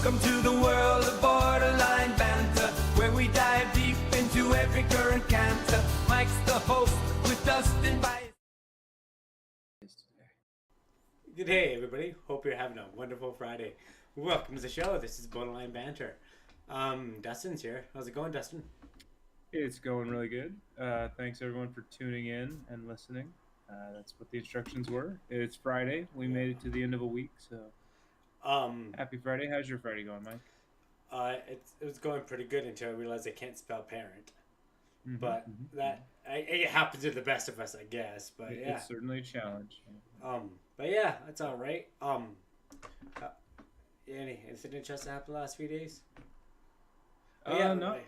Welcome to the world of borderline banter, where we dive deep into every current canter. Mike's the host with Dustin by. Good day, everybody. Hope you're having a wonderful Friday. Welcome to the show. This is Borderline Banter. Dustin's here. How's it going, Dustin? It's going really good. Thanks everyone for tuning in and listening. That's what the instructions were. It's Friday. We made it to the end of a week, so happy Friday. How's your Friday going, Mike? It was going pretty good until I realized I can't spell parent. But it happens to the best of us, I guess. But yeah, it's certainly a challenge. But yeah, it's all right. Anything interesting happened the last few days? Not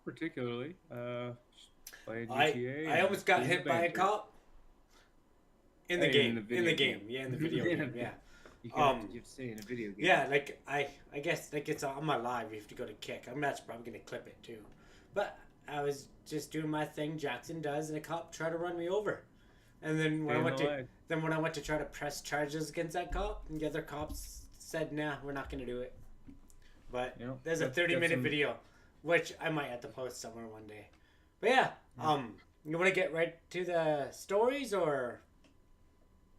particularly. Playing GTA. I almost got hit by a cop in the game. In the game. Yeah, in the video game. Yeah. You have to say in a video game. Yeah, like I guess like it's on my live. You have to go to kick. I'm actually probably gonna clip it too. But I was just doing my thing Jackson does, and a cop tried to run me over. And then when I went to try to press charges against that cop, the other cops said, "Nah, we're not gonna do it." But there's a 30-minute video, which I might have to post somewhere one day. But yeah, you want to get right to the stories, or?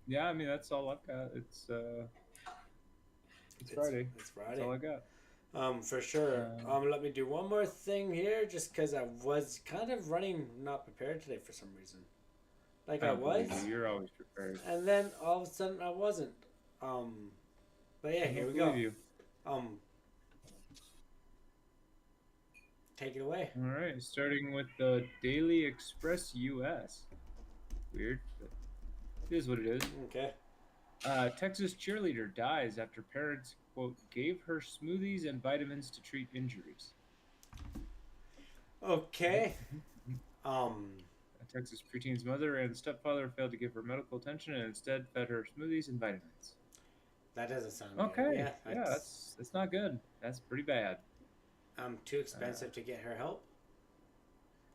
Yeah, I mean that's all I've got. It's Friday. It's Friday. That's all I got. For sure. Let me do one more thing here, just because I was kind of running not prepared today for some reason. Like I was. You're always prepared. And then all of a sudden I wasn't. But yeah, here we go. You. Take it away. All right, starting with the Daily Express US. Weird, but it is what it is. Okay. Texas cheerleader dies after parents, quote, gave her smoothies and vitamins to treat injuries. Okay. A Texas preteen's mother and stepfather failed to give her medical attention and instead fed her smoothies and vitamins. That doesn't sound okay. Good. Yeah, that's not good. That's pretty bad. Too expensive to get her help.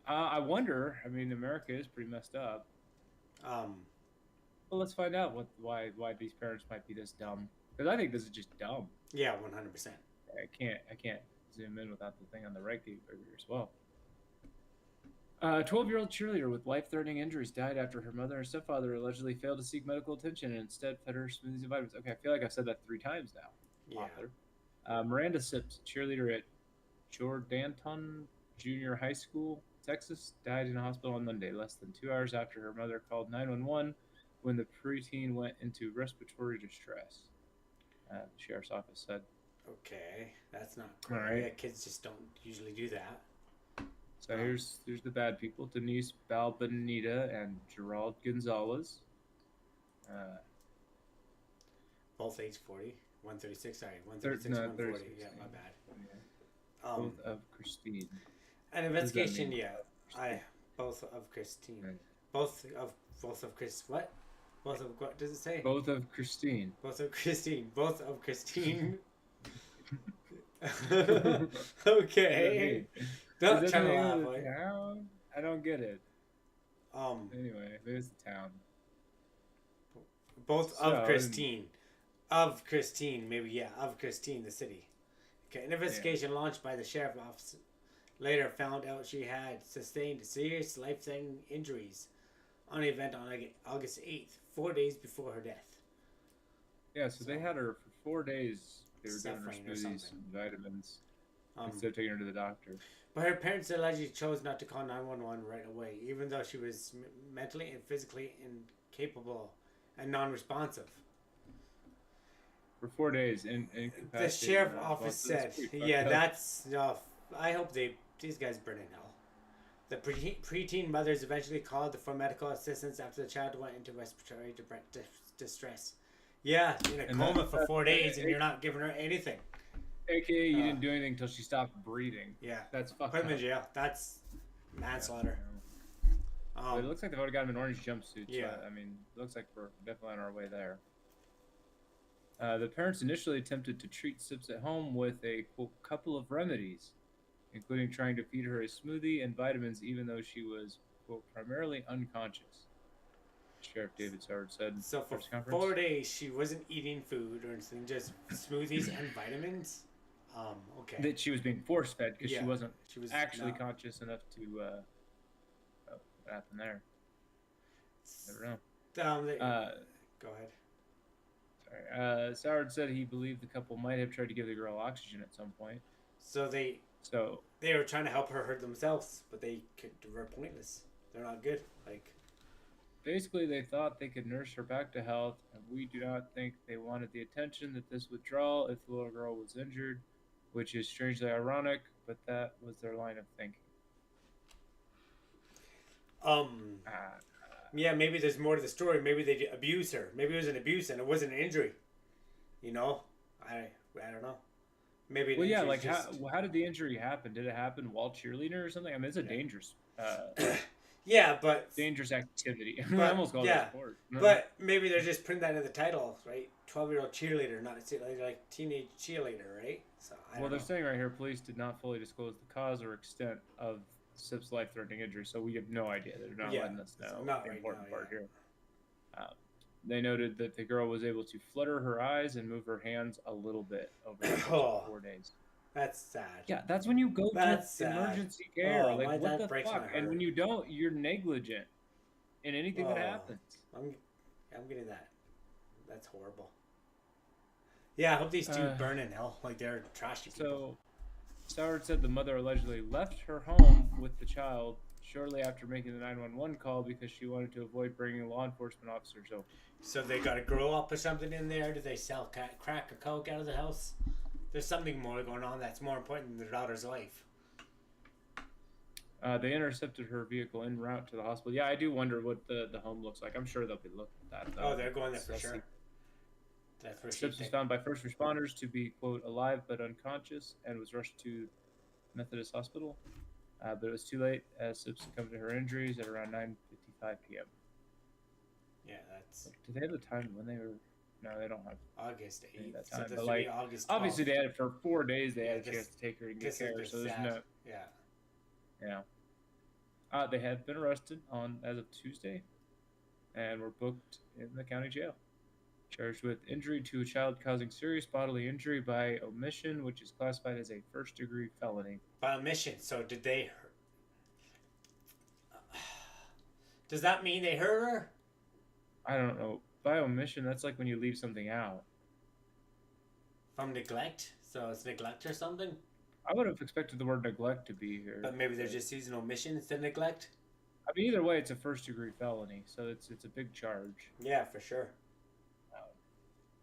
I wonder. I mean, America is pretty messed up. Well, let's find out why these parents might be this dumb. Because I think this is just dumb. Yeah, 100%. I can't zoom in without the thing on the right over here as well. A 12-year-old cheerleader with life-threatening injuries died after her mother and stepfather allegedly failed to seek medical attention and instead fed her smoothies and vitamins. Okay, I feel like I've said that 3 times now. Yeah. Miranda Sips, cheerleader at Jordanton Junior High School, Texas, died in a hospital on Monday, less than 2 hours after her mother called 911 when the preteen went into respiratory distress. The sheriff's office said. Okay, that's not great. All right. Yeah, kids just don't usually do that. So here's the bad people: Denise Balbanita and Gerald Gonzalez. Both age 40, 136. Sorry, 136, 140. Yeah, my bad. Yeah. Both of Christine. An investigation. Yeah, both of Christine. Right. Both of Chris. What? Both of what does it say? Both of Christine. Both of Christine. Both of Christine. Okay. Don't try to laugh. Town? I don't get it. Anyway, there's the town. Both of Christine. Of Christine, maybe, yeah. Of Christine, the city. Okay, an investigation launched by the sheriff's office later found out she had sustained serious life-threatening injuries on an event on August 8th, 4 days before her death. Yeah, so they had her for 4 days. They were giving her Suffering or smoothies and vitamins instead of taking her to the doctor. But her parents allegedly chose not to call 911 right away, even though she was mentally and physically incapable and non-responsive. For 4 days, the sheriff's office said, "Yeah, that's I hope these guys burn in hell." The preteen mothers eventually called for medical assistance after the child went into respiratory distress. Yeah, in a coma for 4 days, and you're not giving her anything. AKA, you didn't do anything until she stopped breathing. Yeah, that's fucked put up. him in jail. That's manslaughter. But it looks like they've already got him in orange jumpsuits. Yeah, so, I mean, it looks like we're definitely on our way there. The parents initially attempted to treat Sips at home with a quote, couple of remedies, including trying to feed her a smoothie and vitamins, even though she was quote primarily unconscious. Sheriff David Soward said. So for 4 days, she wasn't eating food or anything, just smoothies and vitamins. Okay. that she was being force fed because Yeah, she wasn't she was actually not. conscious enough to. Oh, what happened there? Never know. Go ahead. Sorry. Soward said he believed the couple might have tried to give the girl oxygen at some point. So they So were trying to help her hurt themselves, but they were pointless. They're not good. Like, basically, they thought they could nurse her back to health, and we do not think they wanted the attention that this would draw if the little girl was injured, which is strangely ironic, but that was their line of thinking. Ah, yeah, maybe there's more to the story. Maybe they abused her. Maybe it was an abuse and it wasn't an injury. You know, I don't know. Maybe. well, yeah, like how did the injury happen? Did it happen while cheerleading or something? I mean, it's a dangerous, yeah, but dangerous activity. but, I almost called it yeah, a sport. but maybe they're just putting that in the title, right? 12-year-old cheerleader, not like teenage cheerleader, right? So Well, they're saying right here, police did not fully disclose the cause or extent of Sip's life-threatening injury, so we have no idea. They're not letting us know so not the right important now, part here. They noted that the girl was able to flutter her eyes and move her hands a little bit over the course of 4 days. That's sad. Yeah, that's when you go That's to sad. emergency care. Oh, like, what the breaks fuck? my And heart. when you don't, you're negligent in anything that happens. I'm getting that. That's horrible. Yeah, I hope these two burn in hell. Like, they're trashy people. So, Soward said the mother allegedly left her home with the child shortly after making the 911 call because she wanted to avoid bringing law enforcement officers over. So they got to grow up or something in there? Do they sell crack or coke out of the house? There's something more going on that's more important than their daughter's life. They intercepted her vehicle en route to the hospital. Yeah, I do wonder what the home looks like. I'm sure they'll be looking at that, though. Oh, they're going there for sure. That's for Sips was found by first responders to be, quote, alive but unconscious and was rushed to Methodist Hospital. But it was too late as Sips succumbed to her injuries at around 9:55 p.m. Yeah, that's... Do they have the time when they were... No, they don't have August 8th. that time. So But, like, August 12th. obviously they had it for 4 days. They had a chance to take her and get care. So there's no... Yeah. Yeah. They had been arrested as of Tuesday and were booked in the county jail. Charged with injury to a child causing serious bodily injury by omission, which is classified as a first-degree felony. By omission. So did they... Does that mean they hurt her? I don't know. By omission, that's like when you leave something out. From neglect? So it's neglect or something? I would have expected the word neglect to be here. But maybe they're just using omission instead of neglect? I mean, either way, it's a first-degree felony, so it's a big charge. Yeah, for sure.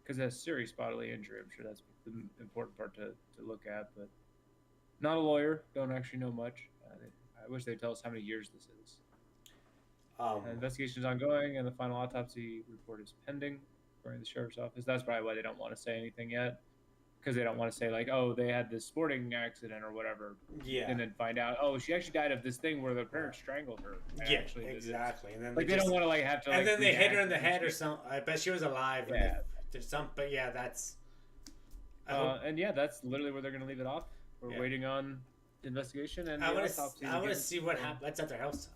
Because it has serious bodily injury. I'm sure that's the important part to look at, but not a lawyer. Don't actually know much. I wish they'd tell us how many years this is. The investigation is ongoing, and the final autopsy report is pending, according to the sheriff's office. That's probably why they don't want to say anything yet, because they don't want to say, like, oh, they had this sporting accident or whatever. Yeah. And then find out, oh, she actually died of this thing where the parents strangled her. Yeah, exactly. And then like, they don't want to, like, have to, like... And then they hit her in the head or something. I bet she was alive. Yeah. There's some... But, yeah, that's... And, yeah, that's literally where they're going to leave it off. We're waiting on investigation and I want to see what happens at their house.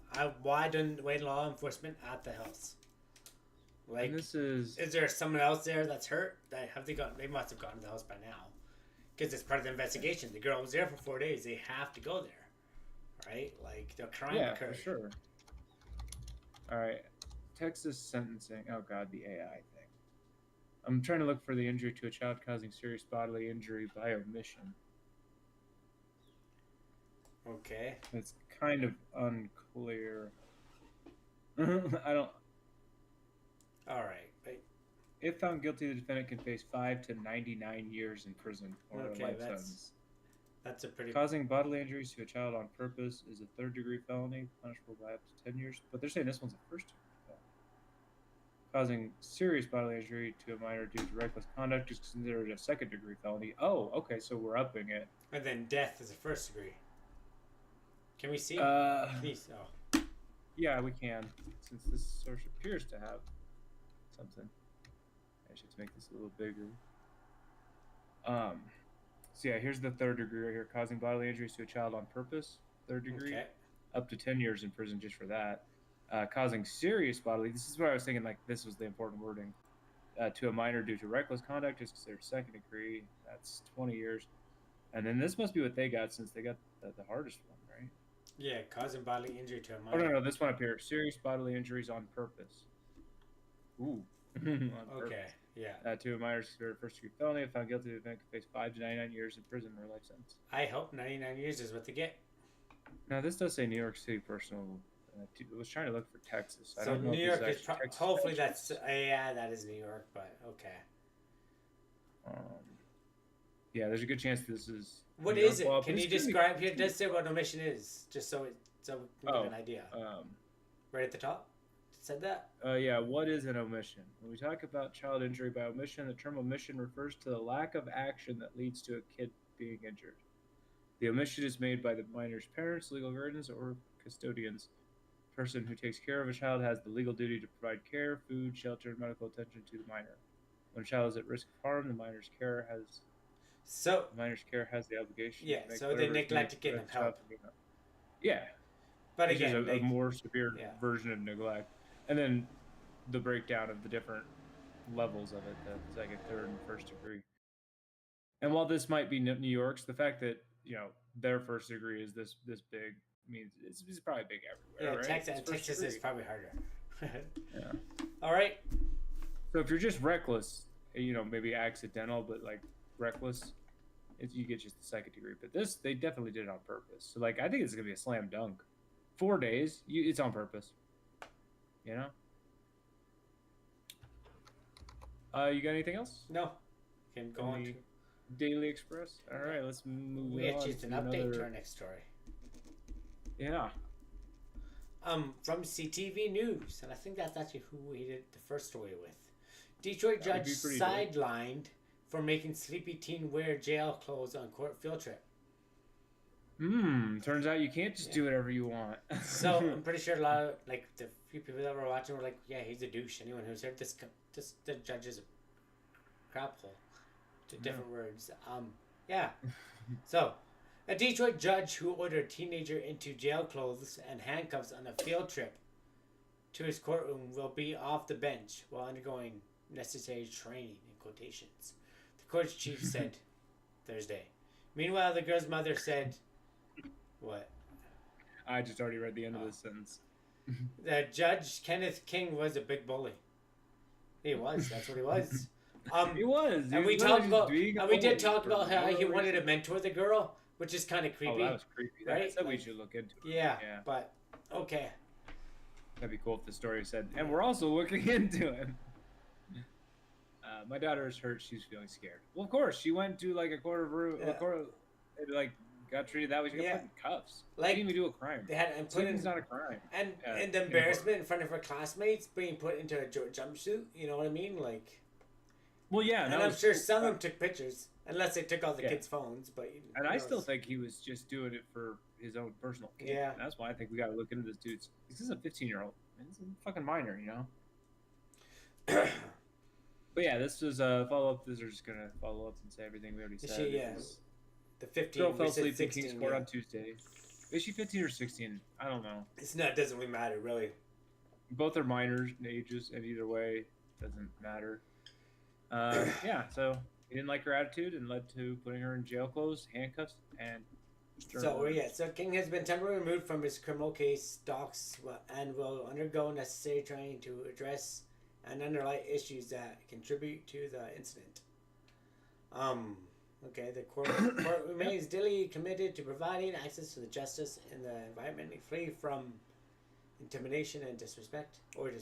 Why didn't wait law enforcement at the house? Like, and this is there someone else there that's hurt? They must have gone to the house by now, because it's part of the investigation. The girl was there for 4 days. They have to go there, right? Like, the crime occurred. For sure. All right, Texas sentencing. Oh God, the AI thing. I'm trying to look for the injury to a child causing serious bodily injury by omission. Okay. It's kind of unclear. I don't. All right. Wait. If found guilty, the defendant can face 5 to 99 years in prison or a life sentence. That's a pretty... Causing bodily injuries to a child on purpose is a third-degree felony, punishable by up to 10 years. But they're saying this one's a first-degree felony. Causing serious bodily injury to a minor due to reckless conduct is considered a second-degree felony. Oh, okay, so we're upping it. And then death is a first-degree. Can we see? Please. Oh. Yeah, we can, since this source appears to have something. I should make this a little bigger. So yeah, here's the third degree right here, causing bodily injuries to a child on purpose, third degree, up to 10 years in prison just for that. Causing serious bodily, this is where I was thinking, like, this was the important wording, to a minor due to reckless conduct is considered second degree, that's 20 years. And then this must be what they got since they got the hardest one, right? Yeah, causing bodily injury to a Oh, minor. no, this one up here. Serious bodily injuries on purpose. Ooh. On Okay, purpose. yeah. To a minor's first-degree felony, if found guilty, the defendant could face 5 to 99 years in prison or life sentence. I hope 99 years is what they get. Now, this does say New York City personal. I was trying to look for Texas. I So don't know New if this York is actually Texas hopefully statutes. that's yeah, that is New York, but okay. Yeah, there's a good chance this is. What New is York it? law, Can but you it's gonna be- describe here? It does say what omission is, just so we can get an idea. Right at the top, it said that. Yeah, what is an omission? When we talk about child injury by omission, the term omission refers to the lack of action that leads to a kid being injured. The omission is made by the minor's parents, legal guardians, or custodians. The person who takes care of a child has the legal duty to provide care, food, shelter, and medical attention to the minor. When a child is at risk of harm, the minor's care has the obligation. Yeah, to make so they whatever is neglect to needed get for them the child help. to be- Yeah, But which is again, a more severe yeah. version of neglect. And then the breakdown of the different levels of it, the second, third, and first degree. And while this might be New York's, the fact that their first degree is this big means it's probably big everywhere. Yeah, right? Texas is probably harder. Yeah. All right. So if you're just reckless, maybe accidental, but like reckless, you get just the second degree. But this, they definitely did it on purpose. So like, I think it's gonna be a slam dunk. 4 days, it's on purpose. You got anything else? No. Can go on to. Daily Express. All right, let's move We on. had just an update to our next story. Yeah. From CTV News, and I think that's actually who we did the first story with. Detroit judge sidelined for making sleepy teen wear jail clothes on court field trip. Turns out you can't just do whatever you want. So I'm pretty sure a lot of the few people that were watching were like, "Yeah, he's a douche." Anyone who's heard this the judge is a crap hole. To different words. Yeah. So, a Detroit judge who ordered a teenager into jail clothes and handcuffs on a field trip to his courtroom will be off the bench while undergoing necessary training, in quotations. The court's chief said Thursday. Meanwhile, the girl's mother said, what? I just already read the end of this sentence. The judge, Kenneth King, was a big bully. He was. That's what he was. He was. And we talked about, and we did talk about how he wanted to mentor the girl, which is kind of creepy. Oh, that was creepy. Right? That we should look into it. Yeah, but okay. That'd be cool if the story said, and we're also looking into him. My daughter is hurt. She's feeling scared. Well, of course, she went to like a got treated that way. She got put in cuffs. Like, she didn't even do a crime. They had and put in, not a crime. And the embarrassment in front of her classmates, being put into a jumpsuit. You know what I mean? Like. Well, yeah, and I'm sure some of them took pictures, unless they took all the kids' phones. But I still think he was just doing it for his own personal gain. Yeah, and that's why I think we got to look into this dude's. This is a 15-year-old. He's a fucking minor, But yeah, this was a follow-up. This is just gonna follow up and say everything we already said. The 15. Girl fell asleep in Kingsport on Tuesday. Is she 15 or 16? I don't know. It doesn't really matter, really. Both are minors in ages, and either way, doesn't matter. Yeah, so he didn't like her attitude and led to putting her in jail clothes, handcuffs, and. So King has been temporarily removed from his criminal case docs and will undergo necessary training to address and underlie issues that contribute to the incident. Okay, the court remains daily committed to providing access to the justice in the environment free from intimidation and disrespect. Okay,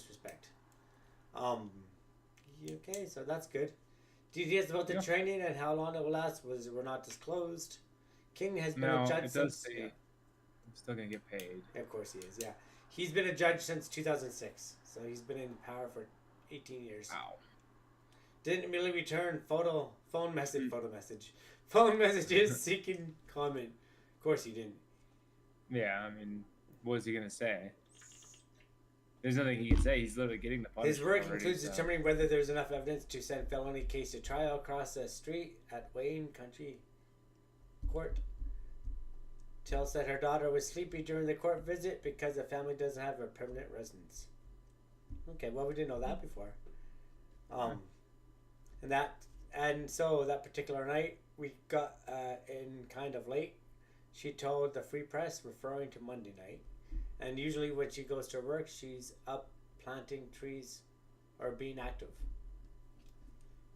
so that's good. Details about the training and how long it will last were not disclosed. King has been a judge since. I'm still gonna get paid. Of course he is. Yeah, he's been a judge since 2006, so he's been in power for 18 years. Wow. Didn't really return phone messages seeking comment. Of course he didn't. Yeah, I mean, what is he gonna say? There's nothing he can say. He's literally getting the punishment. His work includes determining whether there's enough evidence to send felony case to trial across the street at Wayne County Court. Tells that her daughter was sleepy during the court visit because the family doesn't have a permanent residence. Okay, well, we didn't know that before. And and so that particular night we got in kind of late. She told the Free Press, referring to Monday night, and usually when she goes to work, she's up planting trees or being active.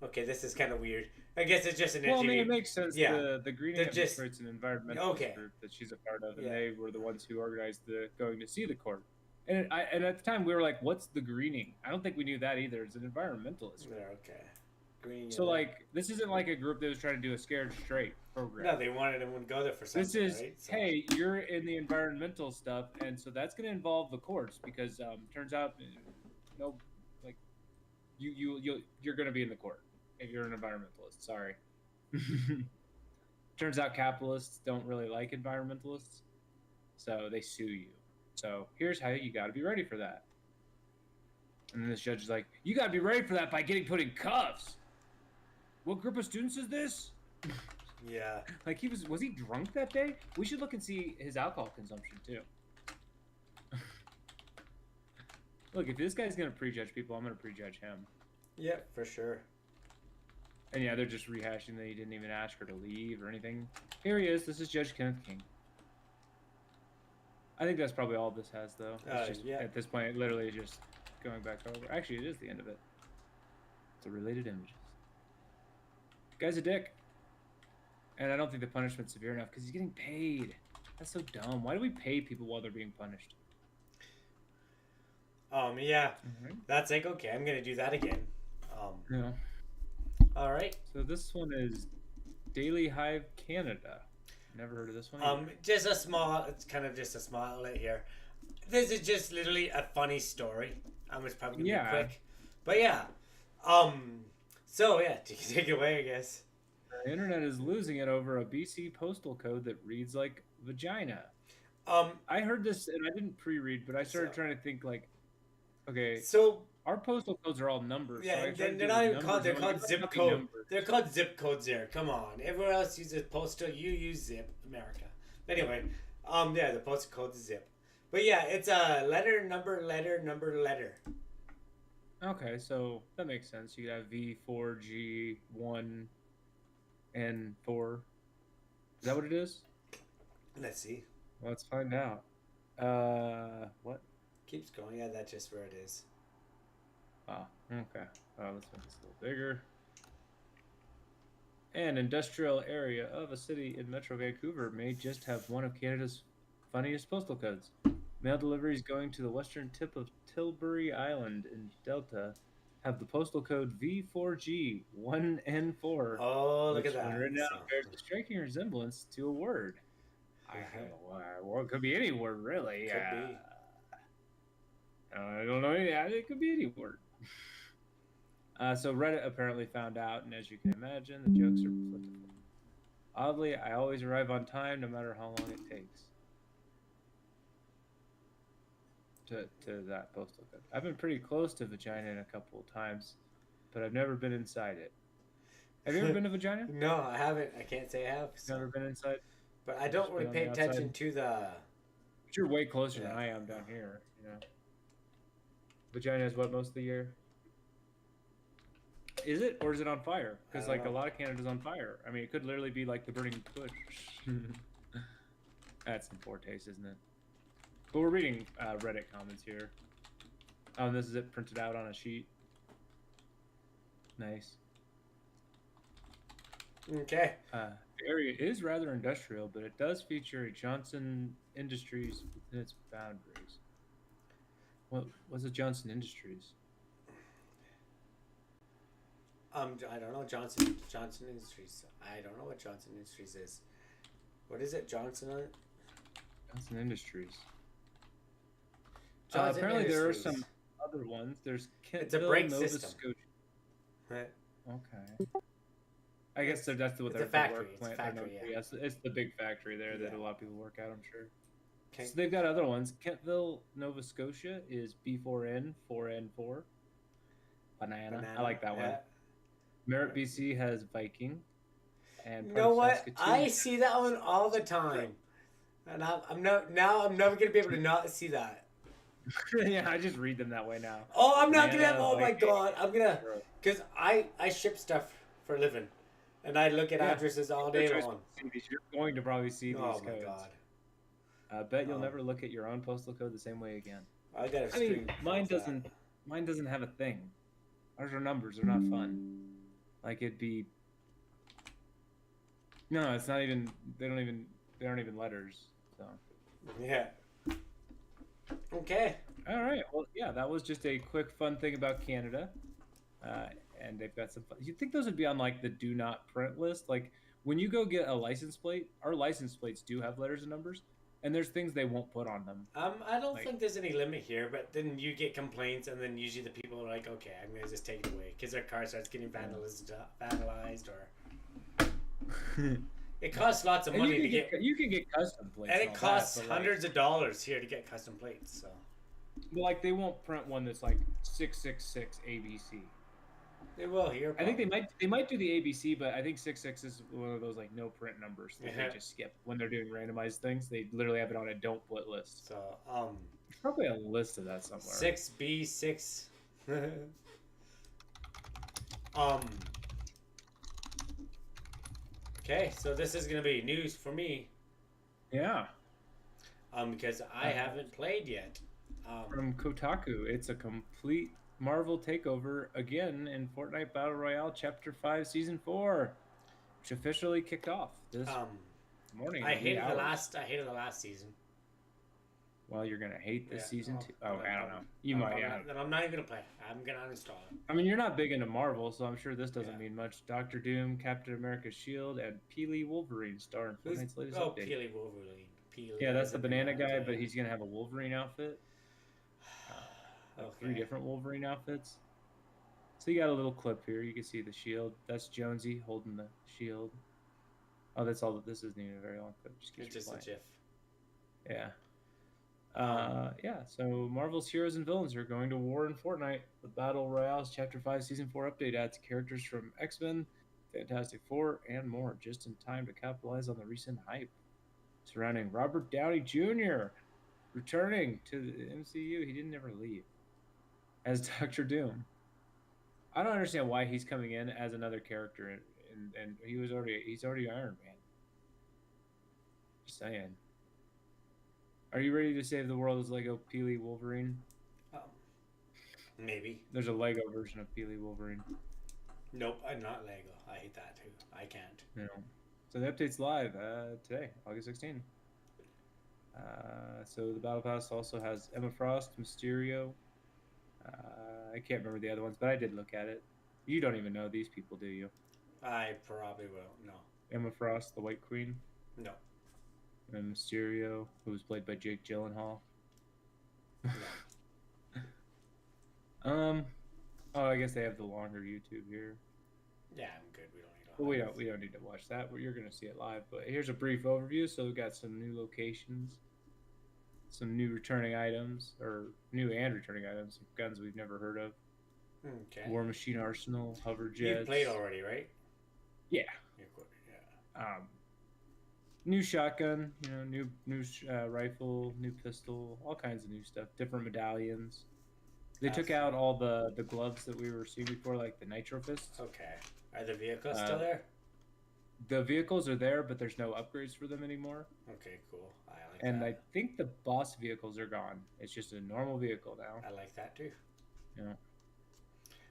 Okay, this is kind of weird. I guess it's just an Well, I interview. mean, it makes sense. Yeah. The Greening They're of just- Detroit's an environmentalist group that she's a part of, and Yeah. they were the ones who organized the going to see the court. And at the time we were like, "What's the Greening?" I don't think we knew that either. It's an environmentalist group. Yeah, okay. Green. So like, this isn't like a group that was trying to do a scared straight program. No, they wanted everyone to go there for something. This is, right? So- hey, you're in the environmental stuff, and so that's going to involve the courts because turns out, no, like, you're going to be in the court if you're an environmentalist. Sorry. Turns out capitalists don't really like environmentalists, so they sue you. So here's how you got to be ready for that. And then this judge is like, you got to be ready for that by getting put in cuffs. What group of students is this? Yeah. Like was he drunk that day? We should look and see his alcohol consumption too. Look, if this guy's gonna prejudge people, I'm gonna prejudge him. Yeah, for sure. And yeah, they're just rehashing that he didn't even ask her to leave or anything. Here he is. This is Judge Kenneth King. I think that's probably all this has, though. It's just, yeah. At this point, it literally is just going back over. Actually, it is the end of it. It's a related images. Guy's a dick. And I don't think the punishment's severe enough because he's getting paid. That's so dumb. Why do we pay people while they're being punished? Yeah. That's like, okay, I'm going to do that again. Yeah. All right. So this one is Daily Hive Canada. Never heard of this one. Just a small, it's kind of just a small outlet here. This is just literally a funny story. It's probably going to be quick. But yeah. So yeah, take it away, I guess. The internet is losing it over a BC postal code that reads like vagina. I heard this and I didn't pre-read, but I started trying to think like, okay, so our postal codes are all numbers. Yeah, so they're not even called. They're called zip code. They're called zip codes. There, come on. Everyone else uses postal. You use zip. America. Anyway, yeah, the postal code is zip. But yeah, it's a letter, number, letter, number, letter. Okay, so that makes sense. You could have V4G1 and 4. Is that what it is? Let's see. Let's find out. What? Keeps going. Yeah, that's just where it is. Oh, okay. Let's make this a little bigger. An industrial area of a city in Metro Vancouver may just have one of Canada's funniest postal codes. Mail deliveries going to the western tip of Tilbury Island in Delta have the postal code V4G1N4. Oh, look at which, that. when written out, bears a striking resemblance to a word. I don't know why. Well, it could be any word, really. Could be. I don't know. Yeah, it could be any word. So Reddit apparently found out, and as you can imagine, the jokes are plentiful. Oddly, I always arrive on time, no matter how long it takes. To that postal code. I've been pretty close to vagina a couple of times, but I've never been inside it. Have you ever been to vagina? No, I haven't. I can't say I have. So. Never been inside? But I don't really pay attention to the... But you're way closer than I am down here, you know. Vagina is what, most of the year? Is it? Or is it on fire? Because, like, a lot of Canada's on fire. I mean, it could literally be like the burning bush. That's in poor taste, isn't it? But we're reading Reddit comments here. This is it printed out on a sheet. Nice. Okay. The area is rather industrial, but it does feature a Johnson Industries within its boundaries. What's a Johnson Industries? I don't know. Johnson Industries. I don't know what Johnson Industries is. What is it? Johnson Industries. Johnson apparently Industries. there are some other ones. There's It's a brake Nova system. Scotia. Right. Okay. I guess that's what It's their a factory. work It's a plant. factory, yeah. Yes, it's the big factory there that Yeah. a lot of people work at, I'm sure. Okay. So they've got other ones. Kentville, Nova Scotia is B4N, 4N4. Banana. I like that one. Merritt, BC has Viking. And You know what? Saskatoon. I see that one all the time, and I'm never gonna be able to not see that. Yeah, I just read them that way now. Oh, I'm not Banana, gonna. Oh my Viking. god, I'm gonna. Cause I ship stuff for a living, and I look at Yeah. addresses all day long. You're going to probably see these Oh my codes. god! I bet you'll never look at your own postal code the same way again. I got a I mean, string. mine doesn't have a thing. Ours are numbers. They're not fun. Like it'd be. No, it's not even. They aren't even letters. So. Yeah. Okay. All right. Well, yeah, that was just a quick fun thing about Canada. And they've got some fun. You'd think those would be on like the do not print list. Like when you go get a license plate, our license plates do have letters and numbers, and there's things they won't put on them. I don't think there's any limit here, but then you get complaints, and then usually the people are like, okay, I'm gonna just take it away because their car starts getting vandalized or. It costs lots of money to get. You can get custom plates, and it costs hundreds of dollars here to get custom plates. So. Well, like they won't print one that's like 666 ABC. They will here. I think they might do the ABC, but I think 66 is one of those like no print numbers that they just skip when they're doing randomized things. They literally have it on a don't put list. So there's probably a list of that somewhere. 6B6. Okay, so this is gonna be news for me. Yeah. Because I haven't played yet. From Kotaku, it's a complete Marvel takeover again in Fortnite Battle Royale Chapter 5 Season 4, which officially kicked off this morning. I hated the last season. Well, you're gonna hate this season too. Oh, I don't know. You I'm not even gonna play. I'm gonna uninstall it. I mean, you're not big into Marvel, so I'm sure this doesn't mean much. Doctor Doom, Captain America's Shield, and Peely Wolverine star in Fortnite's latest update. Peely Wolverine. Yeah, that's the banana guy, but he's gonna have a Wolverine outfit. Okay. 3 different Wolverine outfits. So you got a little clip here. You can see the shield. That's Jonesy holding the shield. Oh, that's all. This isn't even a very long clip. It's just a GIF. Yeah. Yeah. So Marvel's heroes and villains are going to war in Fortnite. The Battle Royale's Chapter 5 Season 4 update adds characters from X-Men, Fantastic Four, and more, just in time to capitalize on the recent hype surrounding Robert Downey Jr. returning to the MCU. He didn't ever leave as Doctor Doom. I don't understand why he's coming in as another character, and he's already Iron Man. Just saying. Are you ready to save the world as Lego Peely Wolverine? Maybe. There's a Lego version of Peely Wolverine. Nope, I'm not Lego. I hate that too. I can't. No. So the update's live today, August 16th. So the Battle Pass also has Emma Frost, Mysterio. I can't remember the other ones, but I did look at it. You don't even know these people, do you? I probably will. No. Emma Frost, the White Queen. No. And Mysterio, who was played by Jake Gyllenhaal. No. Oh, I guess they have the longer YouTube here. Yeah, I'm good. We don't need to. Well, we don't need to watch that. You're going to see it live. But here's a brief overview. So we've got some new locations, some new returning items, or new and returning items, guns we've never heard of. Okay. War Machine Arsenal, hover jets. You played already, right? Yeah. Yeah. New shotgun, new rifle, new pistol, all kinds of new stuff. Different medallions. They took out all the gloves that we were seeing before, like the nitro fists. Okay. Are the vehicles still there? The vehicles are there, but there's no upgrades for them anymore. Okay, cool. I like and that. I think the boss vehicles are gone. It's just a normal vehicle now. I like that too. Yeah.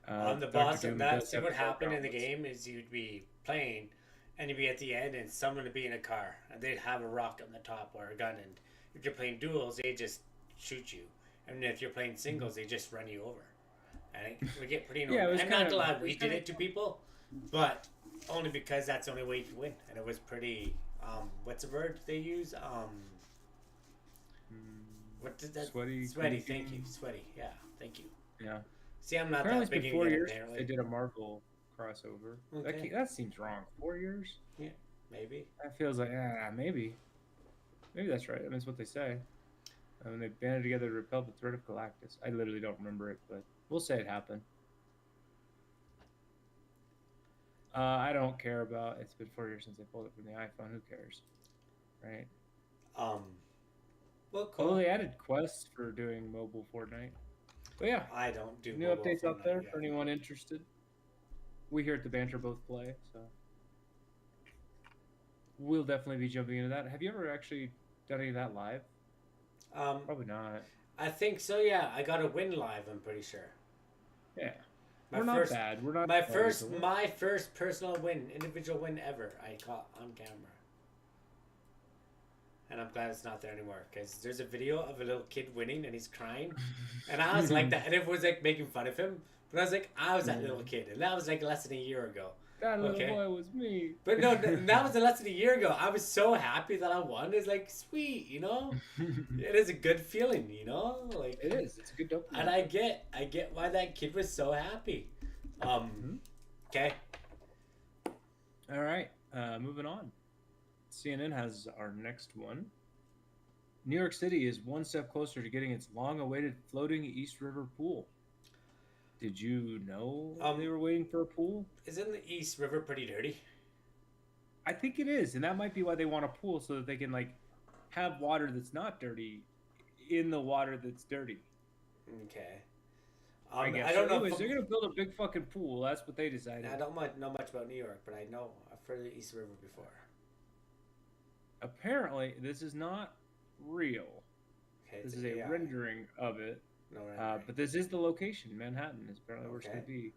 On the boss of that, see what happened in the game is you'd be playing, and you'd be at the end, and someone would be in a car, and they'd have a rocket on the top or a gun, and if you're playing duels, they just shoot you, and if you're playing singles, they just run you over. And we get pretty annoying. Yeah, I'm not glad we did it to people, but only because that's the only way you can win, and it was pretty. What's the word they use? What did that? Sweaty. Sweaty. Thank you. Sweaty. Yeah. Thank you. Yeah. See, I'm not Apparently that big it's been 4 years apparently. they did a Marvel crossover. Okay. That seems wrong. 4 years? Yeah, maybe. That feels like, maybe. Maybe that's right. I mean, that's what they say. I mean, they banded together to repel the threat of Galactus. I literally don't remember it, but we'll say it happened. I don't care about. It's been 4 years since I pulled it from the iPhone. Who cares, right? Well, cool. Although they added quests for doing mobile Fortnite. But yeah, I don't do new mobile updates out Fortnite there yet. for anyone interested. we here at the Banter both play, so we'll definitely be jumping into that. Have you ever actually done any of that live? Um, Probably not. I think so. Yeah, I got a win live. I'm pretty sure. Yeah. My We're not first, bad. We're not my bad first, either. my first personal win, individual win ever. I caught on camera, and I'm glad it's not there anymore because there's a video of a little kid winning and he's crying, and I was like that, and everyone's like making fun of him, but I was like, I was that little kid, and that was like less than a year ago. That little Okay. boy was me. But no, that was less than a year ago. I was so happy that I won. It's like sweet, you know. It is a good feeling, you know. Like It is. It's a good dopamine. and I get why that kid was so happy. Okay. All right. Moving on. CNN has our next one. New York City is one step closer to getting its long-awaited floating East River pool. Did you know they were waiting for a pool? Isn't the East River pretty dirty? I think it is, and that might be why they want a pool so that they can like have water that's not dirty in the water that's dirty. Okay. I guess. I don't know. Anyways, they're gonna build a big fucking pool. That's what they decided. I don't know much about New York, but I know I've heard of the East River before. Apparently, this is not real. Okay, This is a rendering of it. No, right. But this is the location. Manhattan is apparently where it's going to be.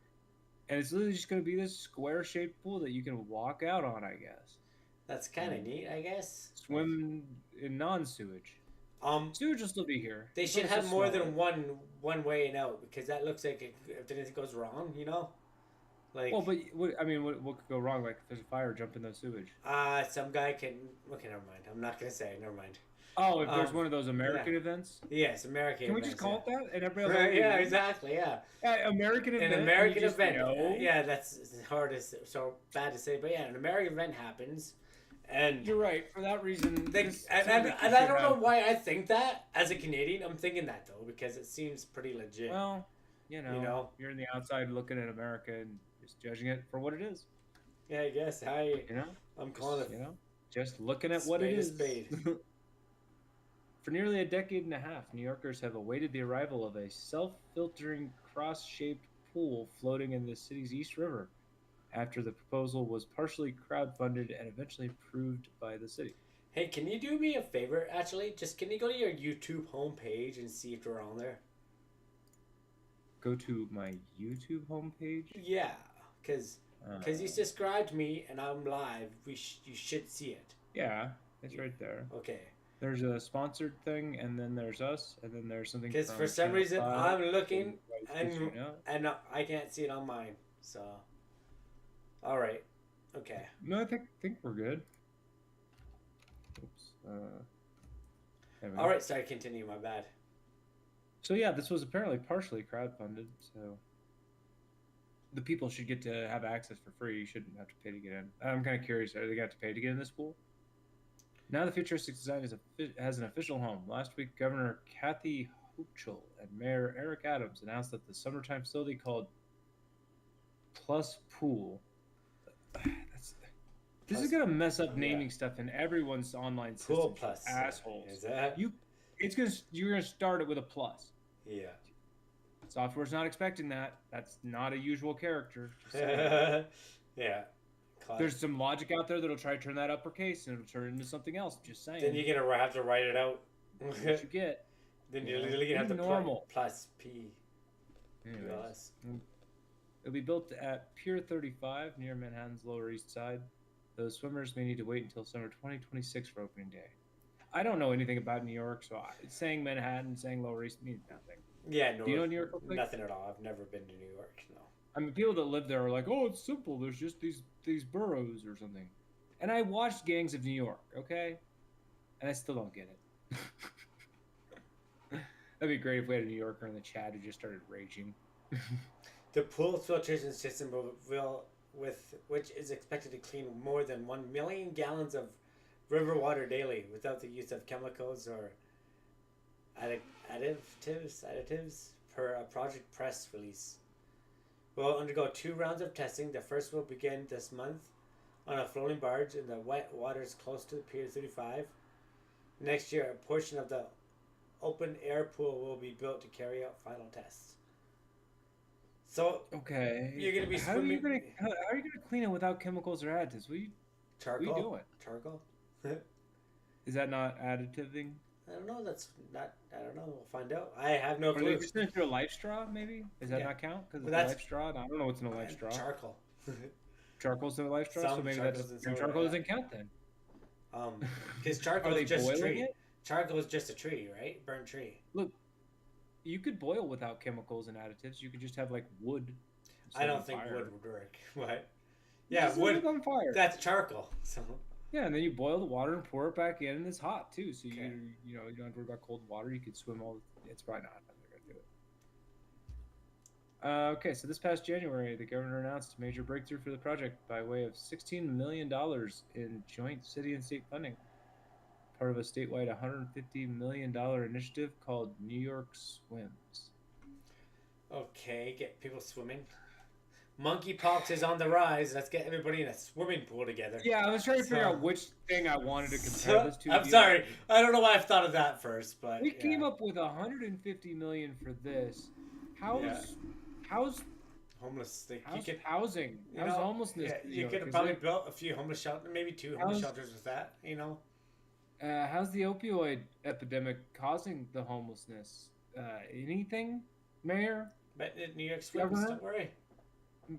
And it's literally just going to be this square-shaped pool that you can walk out on, I guess. That's kind of neat, I guess. Swim in non-sewage. Sewage will still be here. They should have more than one way and out because that looks like if anything goes wrong, you know. Like. Well, but what could go wrong? Like if there's a fire, jump in the sewage. Some guy can. Okay, never mind. I'm not gonna say. Never mind. Oh, if there's one of those American events? Yes, American Can we events, just call it that? And everybody Right, yeah, exactly, yeah. American event. An American just event. know? Yeah, that's hard to so bad to say, but yeah, an American event happens, and You're right. For that reason, and I don't know why I think that as a Canadian. I'm thinking that though because it seems pretty legit. Well, you know, you're in the outside looking at America and just judging it for what it is. Yeah, I guess I'm calling it. Just looking at what it is. Spade. For nearly a decade and a half, New Yorkers have awaited the arrival of a self-filtering cross-shaped pool floating in the city's East River after the proposal was partially crowdfunded and eventually approved by the city. Hey, can you do me a favor, actually? Just can you go to your YouTube homepage and see if we're on there? Go to my YouTube homepage? Yeah, because you subscribed me and I'm live. You should see it. Yeah, it's right there. Okay. There's a sponsored thing, and then there's us, and then there's something. Because for some reason I'm looking and I can't see it on mine. So, all right, okay. No, I think we're good. Oops. All right, sorry. Continue. My bad. So yeah, this was apparently partially crowdfunded. So the people should get to have access for free. You shouldn't have to pay to get in. I'm kind of curious. Are they going to have to pay to get in this pool? Now the futuristic design has an official home. Last week, Governor Kathy Hochul and Mayor Eric Adams announced that the summertime facility called Plus Pool. This is gonna mess up naming stuff in everyone's online system. Pool Plus, assholes. Is that you're gonna start it with a plus. Yeah. Software's not expecting that. That's not a usual character. Just saying. Yeah. There's some logic out there that'll try to turn that uppercase and it'll turn it into something else. Just saying. Then you're gonna have to write it out. What you get. Then you're literally gonna have to normal plus P. Anyways, it'll be built at Pier 35 near Manhattan's Lower East Side. Those swimmers may need to wait until summer 2026 for opening day. I don't know anything about New York, so saying Manhattan, saying Lower East means nothing. Yeah, no. Do you know New York? Nothing at all. I've never been to New York. No. I mean, people that live there are like, "Oh, it's simple. There's just these boroughs or something." And I watched Gangs of New York, okay, and I still don't get it. That'd be great if we had a New Yorker in the chat who just started raging. The pool filtration system which is expected to clean more than 1 million gallons of river water daily without the use of chemicals or additives per a project press release. Will undergo 2 rounds of testing. The first will begin this month on a floating barge in the wet waters close to Pier 35. Next year, a portion of the open air pool will be built to carry out final tests. So Okay. you're gonna be how are you swimming. gonna how are you gonna clean it without chemicals or additives? What are you Charcoal. doing? Charcoal. Is that not additiving? I don't know. That's not. I don't know. We'll find out. I have no Or they clue. just gonna through a life straw? Maybe does that Yeah. not count? Because But it's a that's life straw. I don't know what's in a life straw. charcoal. Charcoal's in a life straw, so Some maybe charcoal's in soda, charcoal yeah. doesn't count then. Because Are charcoal they is just a boiling tree. it? Charcoal is just a tree, right? Burnt tree. Look, you could boil without chemicals and additives. You could just have like wood. I instead don't of think fire. wood would work. What? You Yeah, just set wood. it on fire. That's charcoal. So Yeah, and then you boil the water and pour it back in, and it's hot too. So Okay. you don't have to worry about cold water. You could swim all. It's probably not how they're gonna do it. Okay, so this past January, the governor announced a major breakthrough for the project by way of $16 million in joint city and state funding, part of a statewide $150 million initiative called New York Swims. okay, get people swimming. Monkeypox is on the rise. Let's get everybody in a swimming pool together. Yeah, I was trying to figure So- out which thing I wanted to compare this to. I'm sorry. I don't know why I've thought of that first, but We yeah. came up with $150 million for this. How's Yeah. how's homeless. Like, you how's could, housing? you How's know, homelessness? yeah, you know, could have 'cause probably like, built a few homeless shelters, maybe 2 homeless How's- shelters with that. You know. how's the opioid epidemic causing the homelessness? Anything, Mayor? But New York swims. Governor? Don't worry.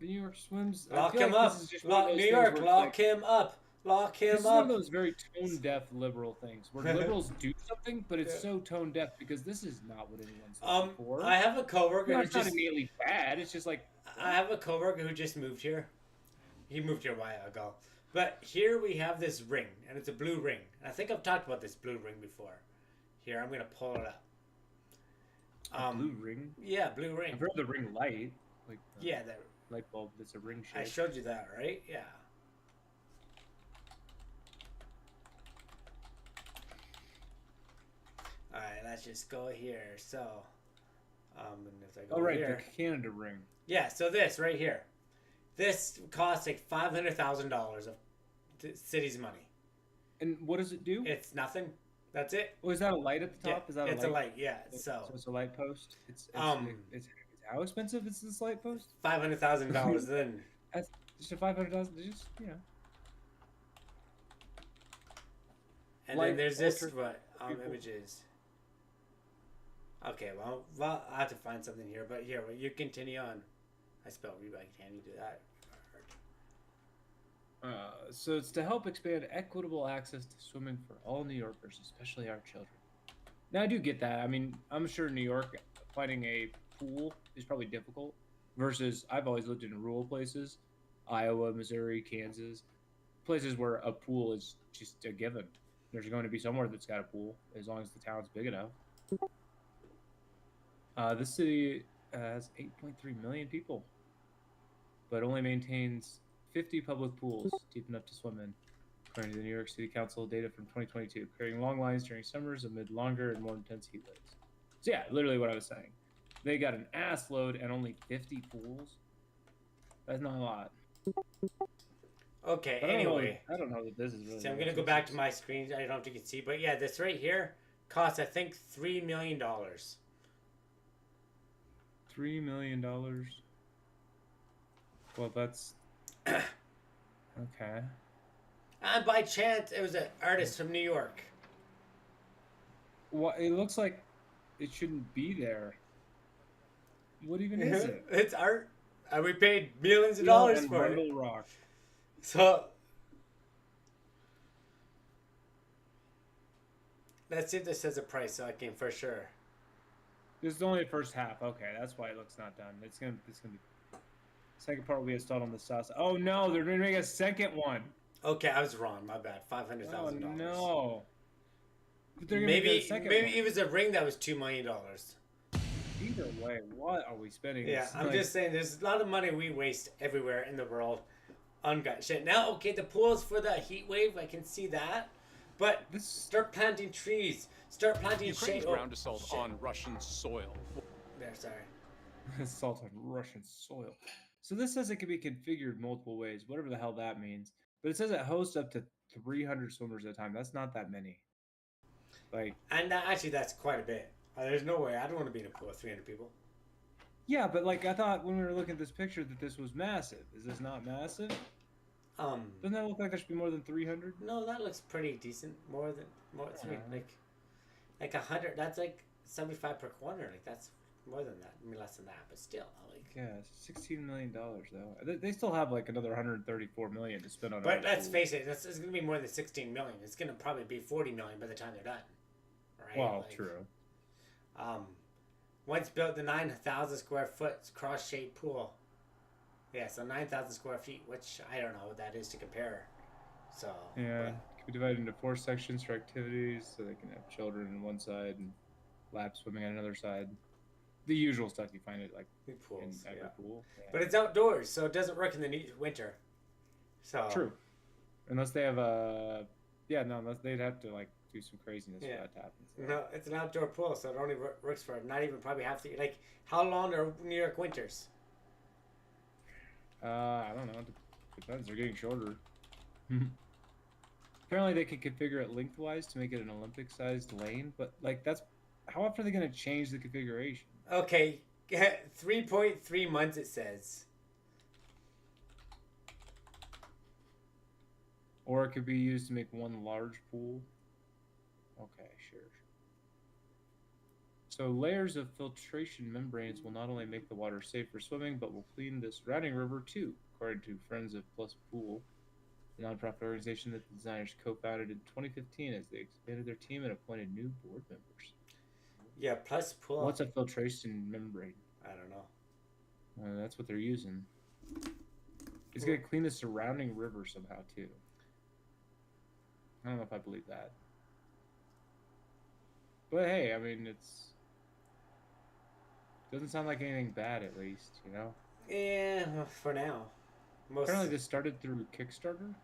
New York Swims. I Lock feel him like up. This is just one of Lock those New things York. where it's Lock like, him up. Lock This him is one of up. those very tone deaf liberal things where liberals do something, but it's Yeah. so tone deaf because this is not what anyone's Um, looking for. I have a coworker No, who it's not just. immediately bad. It's just like I have a coworker who just moved here. He moved here a while ago. But here we have this ring, and it's a blue ring. And I think I've talked about this blue ring before. Here, I'm gonna pull it up. a blue ring. Yeah, blue ring. I've heard the ring light, like the Yeah, that, light bulb that's a ring I shape. showed you that, right? Yeah. All right, let's just go here. So, and if I go Oh right, here, the Canada ring. yeah. So this right here, this costs like $500,000 of the city's money. And what does it do? It's nothing. That's it. Oh, is that a light at the Yeah, top? Is that it's a a light? light. Yeah. So it's a light post. It's how expensive is this light post? $500,000 then. That's just a 500,000. Just And Light then there's this ultra- what people. images. Okay, well, I have to find something here, but here, well, you continue on. I spelled rebuy. Can you do that? So it's to help expand equitable access to swimming for all New Yorkers, especially our children. Now I do get that. I mean, I'm sure New York finding a pool is probably difficult. Versus, I've always lived in rural places, Iowa, Missouri, Kansas, places where a pool is just a given. There's going to be somewhere that's got a pool as long as the town's big enough. This city has 8.3 million people, but only maintains 50 public pools deep enough to swim in, according to the New York City Council data from 2022, creating long lines during summers amid longer and more intense heat waves. So yeah, literally what I was saying. They got an ass load and only 50 pools. That's not a lot. Okay, But I don't know- anyway. I don't know that this is really. So I'm going to go back to my screen. I don't know if you can see, but yeah, this right here costs, I think, $3 million. $3 million. Well, that's okay. And by chance, it was an artist from New York. Well, it looks like it shouldn't be there. What even is it? It's art. And we paid millions of dollars for it. Rundle Rock. So, let's see if this says a price so I can for sure. This is only the first half. Okay, that's why it looks not done. It's gonna be. Second part will be installed on the south. Oh no, they're gonna make a second one. Okay, I was wrong. My bad. Oh $500,000. no. But they're gonna make Maybe a second maybe one. it was a ring that was $2 million. Either way, what are we spending? Yeah, this, I'm like- just saying. There's a lot of money we waste everywhere in the world on gut shit. Now, okay, the pools for the heat wave, I can see that, but This start planting trees. Start planting Ukraine's shade. ground assault on Russian soil. There, sorry. assault on Russian soil. So this says it can be configured multiple ways, whatever the hell that means. But it says it hosts up to 300 swimmers at a time. That's not that many. Like, And actually, that's quite a bit. There's no way. I don't want to be in a pool with 300 people. Yeah, but like I thought when we were looking at this picture that this was massive. Is this not massive? Doesn't that look like there should be more than 300? No, that looks pretty decent. More three, like 100. That's like 75 per corner. Like that's more than that. I mean, less than that, but still, like. Yeah, $16 million though. They still have like another 134 million to spend on. But let's face it, it's going to be more than 16 million. It's going to probably be 40 million by the time they're done. Right? Well, like, true. Once built, the 9,000 square foot cross-shaped pool. Yeah, so 9,000 square feet, which I don't know what that is to compare. So Yeah, but, it can be divided into 4 sections for activities, so they can have children on one side and lap swimming on another side. The usual stuff you find at like pools, in every pool. Yeah. But it's outdoors, so it doesn't work in the winter. So True, unless they have a unless they'd have to like do some craziness for that to happen. So. No, it's an outdoor pool, so it only works for not even probably half the like. How long are New York winters? I don't know. It depends. They're getting shorter. Apparently, they can configure it lengthwise to make it an Olympic-sized lane, but like that's how often are they going to change the configuration? Okay, 3.3 months it says. Or it could be used to make one large pool. Okay, sure. So layers of filtration membranes will not only make the water safe for swimming, but will clean the surrounding river too, according to Friends of Plus Pool, the nonprofit organization that the designers co-founded in 2015 as they expanded their team and appointed new board members. Yeah, Plus Pool. What's a filtration membrane? I don't know. That's what they're using. It's going to clean the surrounding river somehow too. I don't know if I believe that. But hey, I mean, doesn't sound like anything bad, at least, you know? Yeah, for now. Apparently this started through Kickstarter.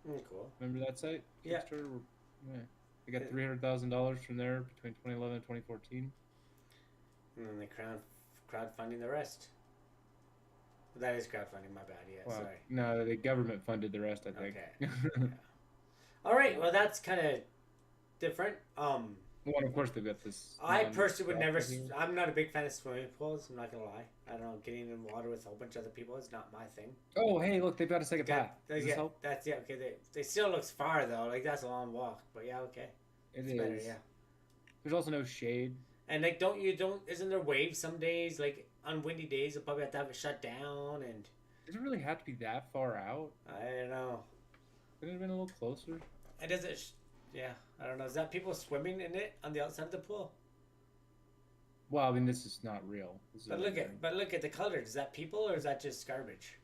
Cool. Remember that site? Yeah. Kickstarter? Yeah. They got $300,000 from there between 2011 and 2014. And then they crowdfunding the rest. That is crowdfunding, my bad, yeah, well, sorry. No, the government funded the rest, I think. Okay. Yeah. All right, well, that's kind of different. Well, of course they've got this. I personally would never. I'm not a big fan of swimming pools. I'm not gonna lie. I don't know. Getting in water with a whole bunch of other people is not my thing. Oh, hey, look, they've got a second path. Does this help? That's okay. They still looks far though. Like that's a long walk. But yeah, okay. It's better, yeah. There's also no shade. And like, isn't there waves some days? Like on windy days, you'll probably have to have it shut down. And does it really have to be that far out? I don't know. Could it have been a little closer? And does it? Yeah, I don't know. Is that people swimming in it on the outside of the pool? Well, I mean, this is not real. But look at the color. Is that people or is that just garbage?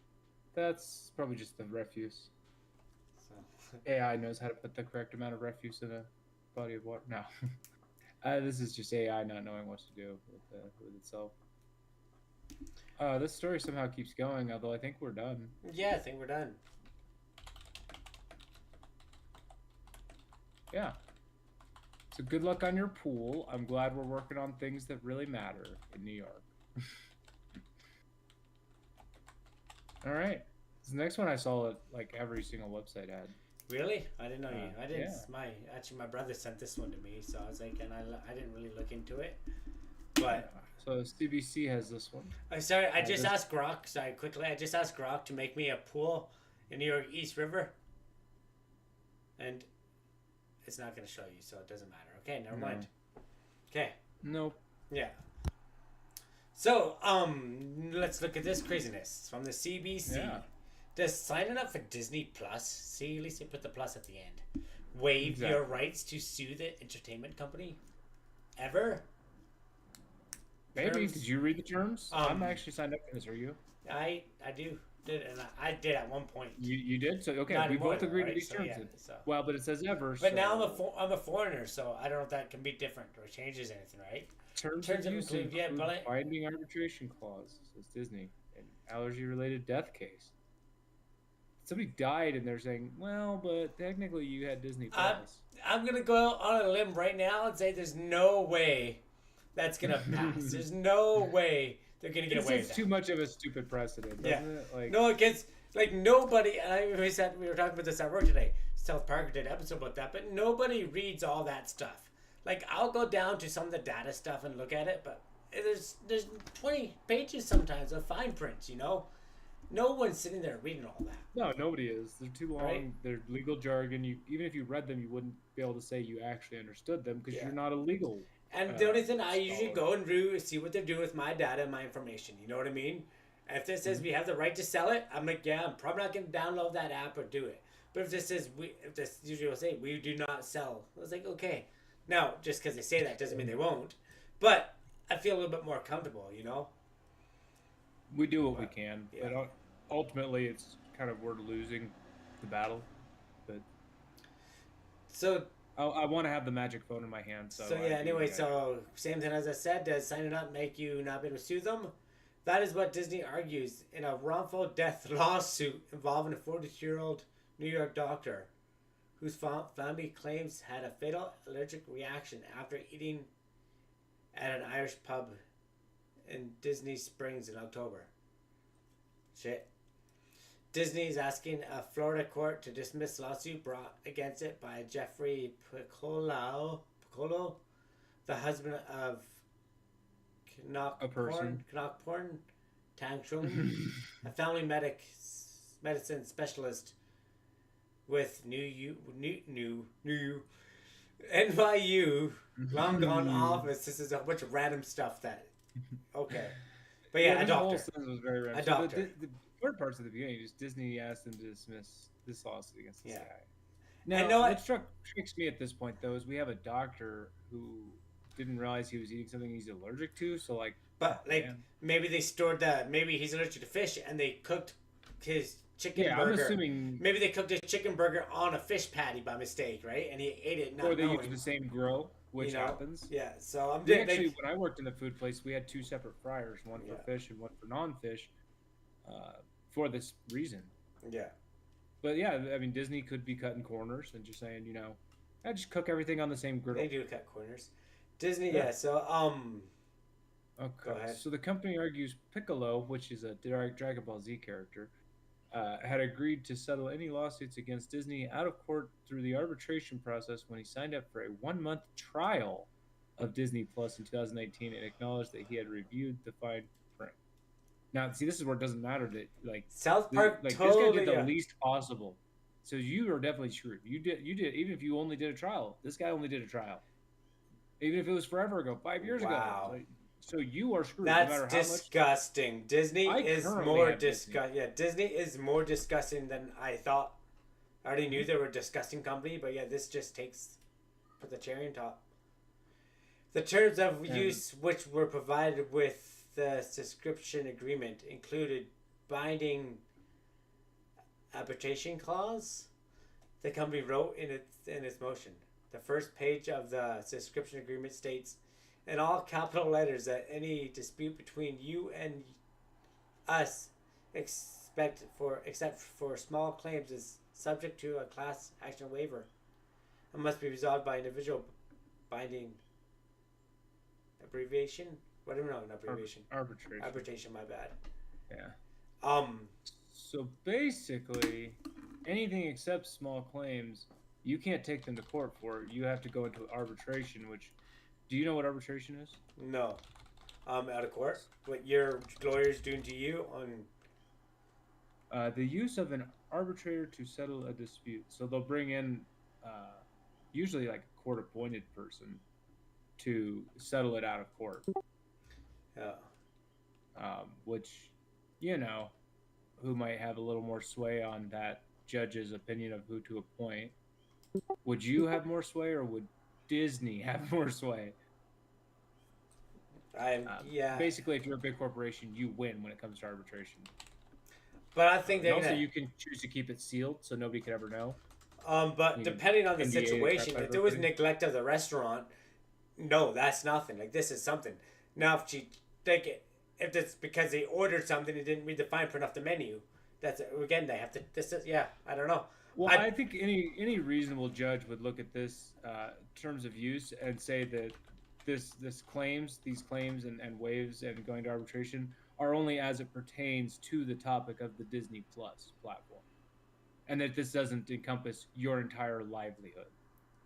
That's probably just the refuse. So AI knows how to put the correct amount of refuse in a body of water. No, this is just AI not knowing what to do with itself. This story somehow keeps going, although I think we're done. Yeah, I think we're done. Yeah. So good luck on your pool. I'm glad we're working on things that really matter in New York. All right. This next one I saw like every single website had. Really? I didn't know you. I didn't. Yeah. My brother sent this one to me, so I was like, and I didn't really look into it. But so CBC has this one. I'm sorry. I just asked Grok. Sorry, quickly. I just asked Grok to make me a pool in New York East River, and it's not going to show you, so it doesn't matter. Okay, never mind. Okay. Nope. Yeah. So, let's look at this craziness from the CBC. Yeah. Does signing up for Disney Plus, see, at least they put the plus at the end, waive your rights to sue the entertainment company? Ever? Maybe. Did you read the terms? I'm actually signed up for this. Are you? I do. And I did at one point. You did? So okay, we both agreed to these terms. Yeah, well, but it says ever. But now I'm a foreigner, so I don't know if that can be different or changes anything, right? Terms of use include binding arbitration clause, says Disney, an allergy-related death case. Somebody died, and they're saying, well, but technically you had Disney Plus. I'm gonna go on a limb right now and say there's no way that's gonna pass. There's no way they're gonna get away with that. It's too much of a stupid precedent, doesn't it? Like, no, it gets like nobody. And we were talking about this at work today. South Parker did an episode about that, but nobody reads all that stuff. Like I'll go down to some of the data stuff and look at it, but there's 20 pages sometimes of fine print. No one's sitting there reading all that. No, nobody is. They're too long. Right. They're legal jargon. Even if you read them, you wouldn't be able to say you actually understood them because Yeah. you're not a legal. And the only thing I scholar. usually go and see what they're doing with my data and my information. You know what I mean? And if it says we have the right to sell it, I'm like, yeah, I'm probably not going to download that app or do it. But if this says if this usually will say we do not sell, I was like, okay. Now, just because they say that doesn't mean they won't. But I feel a little bit more comfortable. We do what we can, Yeah. but ultimately, it's kind of we're losing the battle. But So I want to have the magic phone in my hand. So yeah. Anyway, so same thing as I said. Does signing up make you not be able to sue them? That is what Disney argues in a wrongful death lawsuit involving a 42-year-old New York doctor whose family claims had a fatal allergic reaction after eating at an Irish pub in Disney Springs in October. Shit. Disney is asking a Florida court to dismiss lawsuit brought against it by Jeffrey Piccolo, the husband of person. Knockporn Tantrum, a family medicine specialist with NYU long gone office. This is a bunch of random stuff that. Okay, but yeah, a the whole doctor. sentence was very random. A doctor. The third parts of the beginning, just Disney asked them to dismiss this lawsuit against this Yeah. guy. Now, know what tricks me at this point, though, is we have a doctor who didn't realize he was eating something he's allergic to. So, But maybe they stored maybe he's allergic to fish and they cooked his chicken burger. I'm assuming. Maybe they cooked his chicken burger on a fish patty by mistake, right? And he ate it not Or they knowing. used the same grill, which happens. Yeah, so I'm Actually, when I worked in the food place, we had two separate fryers, one for fish and one for non-fish, for this reason. Yeah. But yeah, I mean, Disney could be cutting corners and just saying, I just cook everything on the same griddle. They do cut corners. Disney, so Okay. Go ahead. So the company argues Piccolo, which is a Dragon Ball Z character, had agreed to settle any lawsuits against Disney out of court through the arbitration process when he signed up for a 1-month trial of Disney Plus in 2019 and acknowledged that he had reviewed the fine print. Now, see, this is where it doesn't matter that South Park this totally guy did the least possible. So you are definitely screwed. You did even if you only did a trial. This guy only did a trial. Even if it was forever ago, 5 years ago. So you are screwed. That's no matter disgusting. Disney is more disgusting. Yeah, Disney is more disgusting than I thought. I already knew they were a disgusting company, but yeah, this just put the cherry on top. The terms of use which were provided with the subscription agreement included binding arbitration clause. The company wrote in its motion. The first page of the subscription agreement states, in all capital letters, that any dispute between you and us, except for small claims, is subject to a class action waiver and must be resolved by individual binding abbreviation. Whatever, no, an abbreviation. Arbitration. Arbitration, my bad. Yeah. So basically, anything except small claims, you can't take them to court for. You have to go into arbitration, which. Do you know what arbitration is? No. Out of court? What your lawyer's doing to you on... The use of an arbitrator to settle a dispute. So they'll bring in usually like a court-appointed person to settle it out of court. Yeah. Which, who might have a little more sway on that judge's opinion of who to appoint. Would you have more sway or would Disney have more sway? Basically, if you're a big corporation, you win when it comes to arbitration. But I think that also you can choose to keep it sealed so nobody could ever know. But depending on the situation, if there was neglect of the restaurant, no, that's nothing. Like this is something. Now, if if it's because they ordered something and didn't read the fine print off the menu, that's again they have to. I don't know. Well, I think any reasonable judge would look at this terms of use and say that these claims and waives and going to arbitration are only as it pertains to the topic of the Disney Plus platform, and that this doesn't encompass your entire livelihood.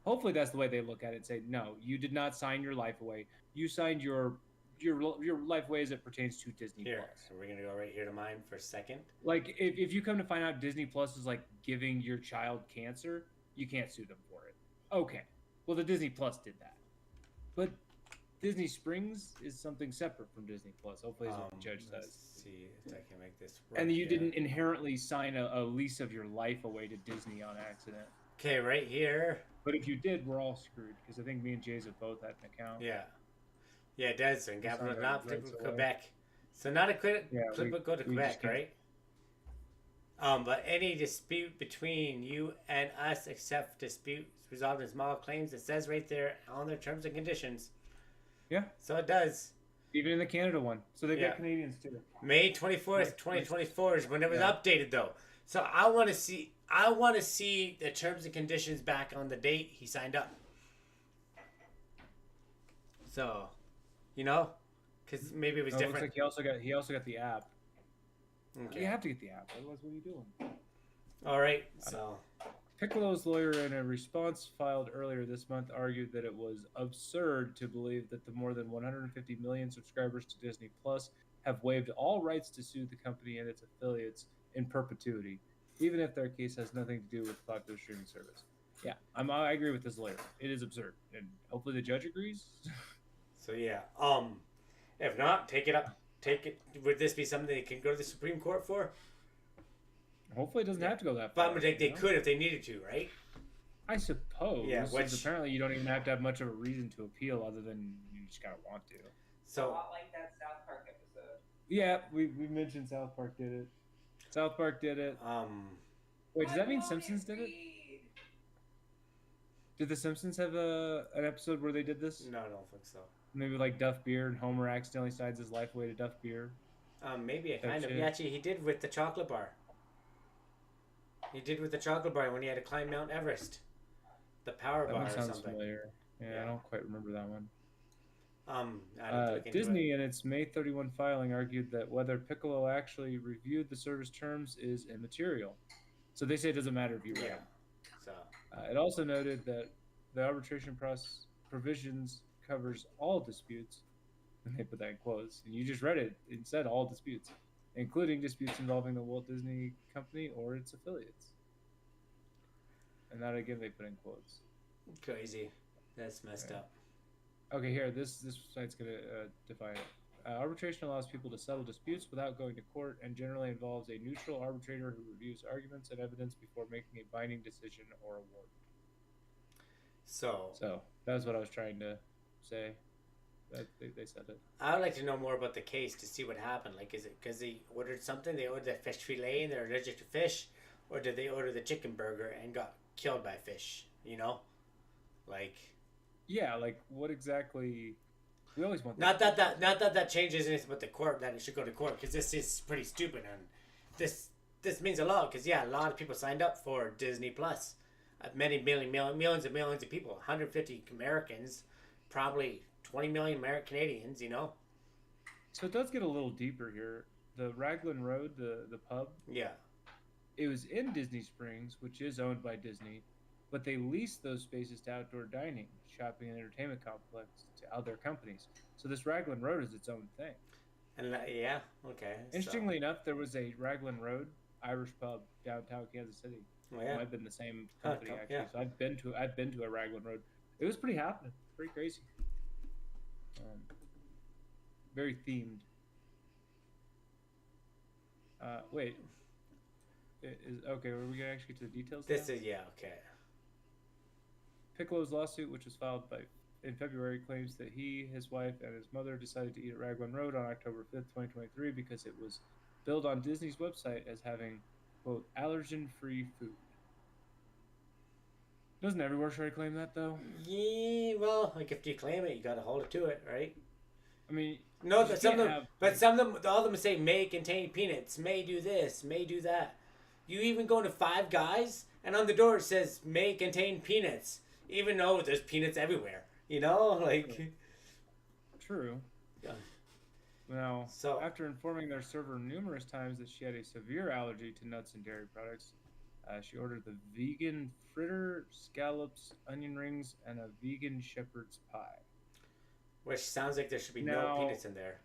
Hopefully, that's the way they look at it. Say, no, you did not sign your life away. You signed your your life way as it pertains to Disney Here, Plus. we're gonna go right here to mine for a second. Like if you come to find out Disney Plus is like giving your child cancer, you can't sue them for it. Okay, well the Disney Plus did that, but Disney Springs is something separate from Disney Plus. Hopefully, is what the judge Let's says. see if I can make this work. And you here. didn't inherently sign a lease of your life away to Disney on accident. Okay, right here. But if you did, we're all screwed because I think me and Jay's have both had an account. Yeah. Yeah, it does. And It's Gavin not not right away. Quebec. So not a clip, Yeah, clip we- would go to we just Quebec, can't- right? But any dispute between you and us except disputes resolved in small claims, it says right there on their terms and conditions. Yeah. So it does. Even in the Canada one. So they've Yeah. got Canadians too. May 24th, Right. 2024 is when it was Yeah. updated though. So I want to see the terms and conditions back on the date he signed up. So, cuz maybe it was Oh, it looks different. like he also got the app. Okay. You have to get the app, otherwise what are you doing? All right. So, Piccolo's lawyer, in a response filed earlier this month, argued that it was absurd to believe that the more than 150 million subscribers to Disney Plus have waived all rights to sue the company and its affiliates in perpetuity, even if their case has nothing to do with the popular streaming service. Yeah, I agree with this lawyer. It is absurd, and hopefully the judge agrees. so yeah. If not, take it up. Would this be something they can go to the Supreme Court for? Hopefully it doesn't have to go that But far. I'm they you know? could if they needed to, right? I suppose. Yeah, since which- apparently you don't even have to have much of a reason to appeal other than you just gotta want to. A So, lot like that South Park episode. Yeah, we mentioned South Park did it. South Park did it. Wait, does that mean Simpsons did it? Did the Simpsons have an episode where they did this? no, I don't think so. Maybe like Duff Beer and Homer accidentally signs his life away to Duff Beer. Maybe I kind of. shit. Yeah, actually, he did with the chocolate bar. He did with the chocolate bar when he had to climb Mount Everest. The power That bar one or sounds something. familiar. Yeah, Yeah. I don't quite remember that one. I don't look into Disney, it. in its May 31 filing, argued that whether Piccolo actually reviewed the service terms is immaterial. So they say it doesn't matter if you read Yeah. them. So, It also noted that the arbitration process provisions covers all disputes, and they put that in quotes, and you just read it. It said all disputes, including disputes involving the Walt Disney Company or its affiliates. And that again they put in quotes. crazy. That's messed Yeah. up. Okay, here, this site's going to define it. Arbitration allows people to settle disputes without going to court and generally involves a neutral arbitrator who reviews arguments and evidence before making a binding decision or award. So that's what I was trying to say. They said it. I would like to know more about the case to see what happened. Like, is it because they ordered something? They ordered the fish fillet and they're allergic to fish, or did they order the chicken burger and got killed by fish? Like, Yeah, like what exactly? We always want not that changes anything with the court. That it should go to court because this is pretty stupid and this means a lot because a lot of people signed up for Disney Plus. Millions and millions of people. 150 Americans, probably 20 million Canadians. So it does get a little deeper here. The Raglan Road, the pub, Yeah. it was in Disney Springs, which is owned by Disney, but they leased those spaces to outdoor dining, shopping, and entertainment complex to other companies. So this Raglan Road is its own thing. And okay. Interestingly enough, there was a Raglan Road Irish pub downtown Kansas City. So, It might have been the same company cool, actually. yeah. So I've been to a Raglan Road. It was pretty happening, pretty crazy. Very themed. Wait. Okay, are we gonna actually get to the details? This now? is okay. Piccolo's lawsuit, which was filed in February, claims that he, his wife, and his mother decided to eat at Raglan Road on October 5th, 2023 because it was billed on Disney's website as having, quote, allergen-free food. Doesn't everywhere try to claim that, though? Yeah, well, like if you claim it, you gotta hold it to it, right? I mean, No, you but some of can't them, have- all of them say may contain peanuts, may do this, may do that. You even go to Five Guys, and on the door it says may contain peanuts, even though there's peanuts everywhere. Like. True. Yeah. Now, So- after informing their server numerous times that she had a severe allergy to nuts and dairy products, she ordered the vegan fritter, scallops, onion rings, and a vegan shepherd's pie. Which sounds like there should be Now- no peanuts in there.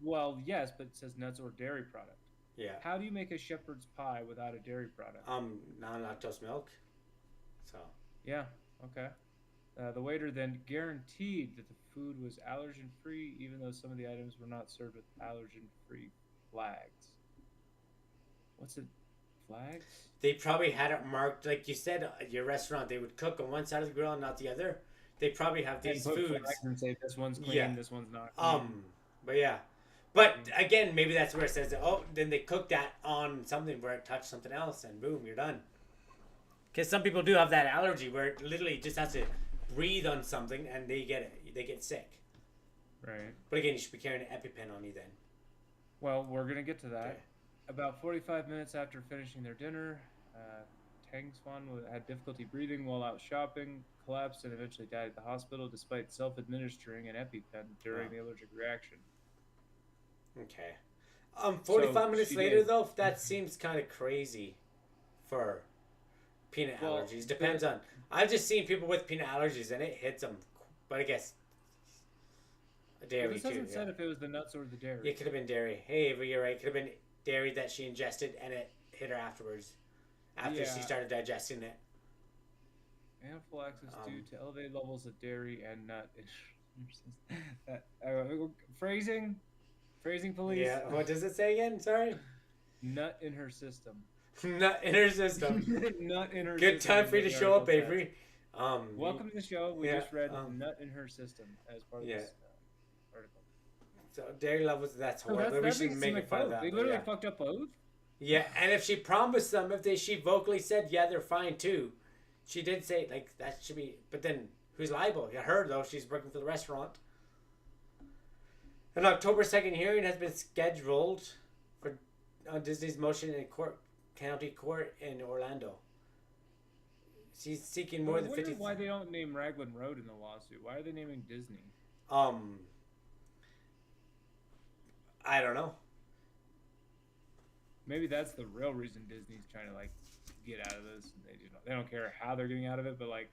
Well, yes, but it says nuts or dairy product. Yeah. How do you make a shepherd's pie without a dairy product? Non-lactose milk. So. Yeah, okay. The waiter then guaranteed that the food was allergen-free, even though some of the items were not served with allergen-free flags. What's it? Flags? They probably had it marked, like you said, at your restaurant. They would cook on one side of the grill and not the other. They probably have these And put foods. flags and say this one's clean, Yeah. this one's not clean. But yeah. But again, maybe that's where it says, oh, then they cooked that on something where it touched something else, and boom, you're done. Because some people do have that allergy where it literally just has to breathe on something and they get it. They get sick. Right. But again, you should be carrying an EpiPen on you then. Well, we're going to get to that. Okay. About 45 minutes after finishing their dinner, Tang Swan had difficulty breathing while out shopping, collapsed, and eventually died at the hospital despite self-administering an EpiPen during the allergic reaction. Okay. 45 minutes she later, did. though, that seems kind of crazy for peanut Well, allergies. Depends on. I've just seen people with peanut allergies, and it hits them. But I guess dairy, This too. hasn't Yeah. said if it was the nuts or the dairy. It could have been dairy. Hey, Ava, you're right. It could have been dairy that she ingested, and it hit her afterwards. After she Yeah. started digesting it. Anaphylaxis due to elevated levels of dairy and nut. Phrasing, police. Yeah. What does it say again? Sorry. Nut in her system. Nut in her system. Nut in her Good system. time for you to is what show up, the article Avery. says. Welcome to the show. We yeah, just read nut in her system as part of yeah. this article. So dairy levels, that's Oh, horrible. We that shouldn't makes make it it fun of that. They but literally yeah. fucked up both. Yeah, and if she promised them, she vocally said, yeah, they're fine too. She did say, like, that should be, but then who's liable? Yeah, her, though. She's working for the restaurant. An October 2nd hearing has been scheduled for Disney's motion in county court in Orlando. She's seeking more than 50. Why they don't name Raglan Road in the lawsuit? Why are they naming Disney? I don't know. Maybe that's the real reason Disney's trying to like get out of this. They don't care how they're getting out of it, but like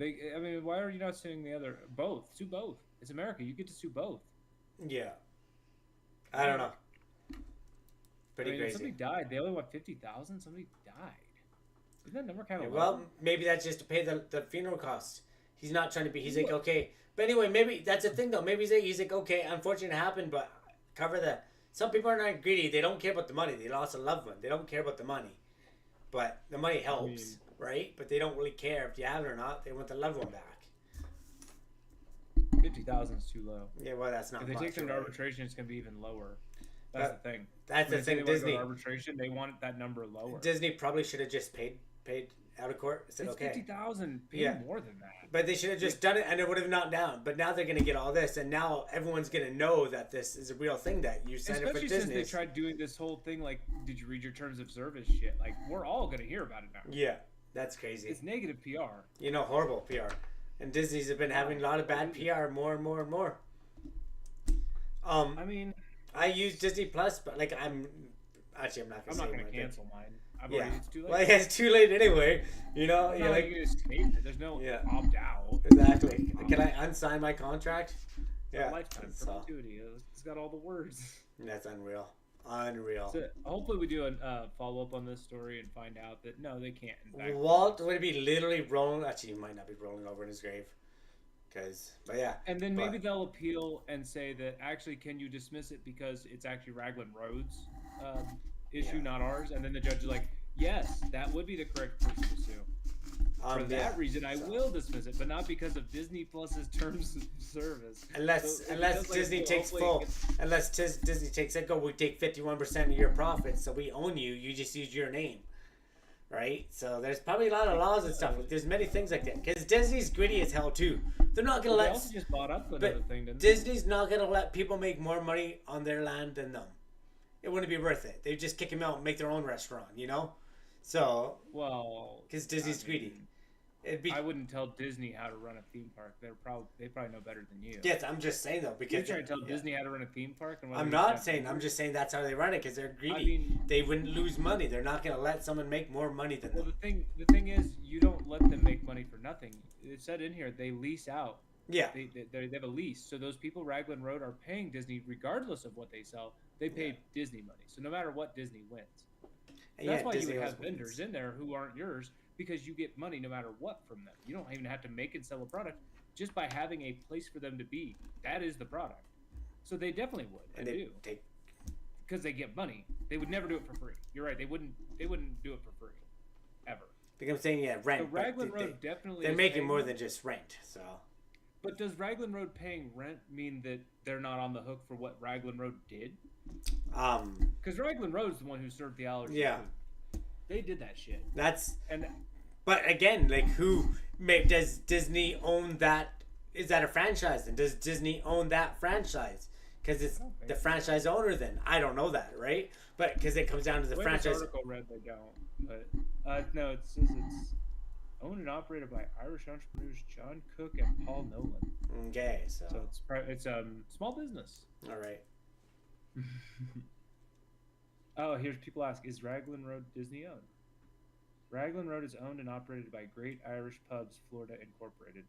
I mean, why are you not suing the other? Both. Sue both. It's America. You get to sue both. Yeah. I don't know. Pretty If crazy. somebody died. They only want 50,000. Somebody died. Isn't that number kind of Well, maybe that's just to pay the funeral costs. He's not trying to be. He's like, okay. But anyway, maybe that's the thing though. Maybe he's like, okay, unfortunately it happened, but cover the. Some people are not greedy. They don't care about the money. They lost a loved one. They don't care about the money. But the money helps, right? But they don't really care if you have it or not. They want the loved one back. 50,000 is too low. Yeah, well, that's not If they much. take them to right? arbitration, it's going to be even lower. That's the thing. That's When the they say thing. they wanna go Disney. to arbitration, they want that number lower. Disney probably should have just paid out of court. Said It's okay. 50,000. Pay Yeah. more than that. But they should have just done it, and it would have knocked down. But now they're going to get all this, and now everyone's going to know that this is a real thing that you signed up for Especially since Disney. they tried doing this whole thing, like, did you read your terms of service shit? Like, we're all going to hear about it now. Yeah, that's crazy. It's negative PR. You know, horrible PR. And Disney's have been having a lot of bad PR more and more and more. I mean, I use Disney Plus, but like I'm not I'm gonna not say going to my cancel mine. I've thing. already, Yeah, it's too late. well, yeah, it's too late anyway. You know, It's you're not like like you can escape it. There's no Yeah. opt out. exactly. Can I unsign my contract? It's a lifetime so perpetuity. It's got all the words. that's unreal. Unreal. So hopefully we do a follow up on this story and find out that no, they can't. In fact, Walt would be literally rolling. Actually, he might not be rolling over in his grave. But yeah. and then maybe but- they'll appeal and say that actually, can you dismiss it because it's actually Raglan Road's issue, Yeah. not ours? And then the judge is like, yes, that would be the correct person to sue. For that reason, I will dismiss it, but not because of Disney Plus's terms of service. Unless So if it does, like, Disney well, takes hopefully full, unless Disney takes it, we take 51% of your profits, so we own you. You just use your name, right? So there's probably a lot of laws and stuff. There's many things like that because Disney's greedy as hell too. They're not gonna They let. also just bought up another But thing, didn't they? Disney's not gonna let people make more money on their land than them. It wouldn't be worth it. They'd just kick them out and make their own restaurant, you know. So Well, because Disney's I greedy. mean, It'd be. I wouldn't tell Disney how to run a theme park. They probably know better than you. Yes, I'm just saying though because You're trying to tell yeah. Disney how to run a theme park? And whether I'm you not have saying. to- I'm just saying that's how they run it because they're greedy. I mean, They wouldn't lose money. They're not going to let someone make more money than well, them. the thing is, you don't let them make money for nothing. It said in here they lease out Yeah. They have a lease, so those people Raglan Road are paying Disney regardless of what they sell. They pay Disney money, so no matter what Disney wins. And That's why Disney you would have always wins. vendors in there who aren't yours because you get money no matter what from them. You don't even have to make and sell a product just by having a place for them to be. That is the product. So they definitely would and do because they get money. They would never do it for free. You're right. They wouldn't do it for free ever. Because I'm saying rent. So Raglan Road definitely. They're making more than just rent. So. But does Raglan Road paying rent mean that they're not on the hook for what Raglan Road did? Because Raglan Road's the one who served the allergy. Yeah. Food. They did that shit. But again, like, does Disney own that? Is that a franchise? And does Disney own that franchise? Because it's the franchise owner. Then I don't know that, right? But because it comes down to the franchise. This article read they don't, but no, it says it's owned and operated by Irish entrepreneurs John Cook and Paul Nolan. Okay, so it's small business. All right. Oh, here's people ask: is Raglan Road Disney owned? Raglan Road is owned and operated by Great Irish Pubs Florida Incorporated.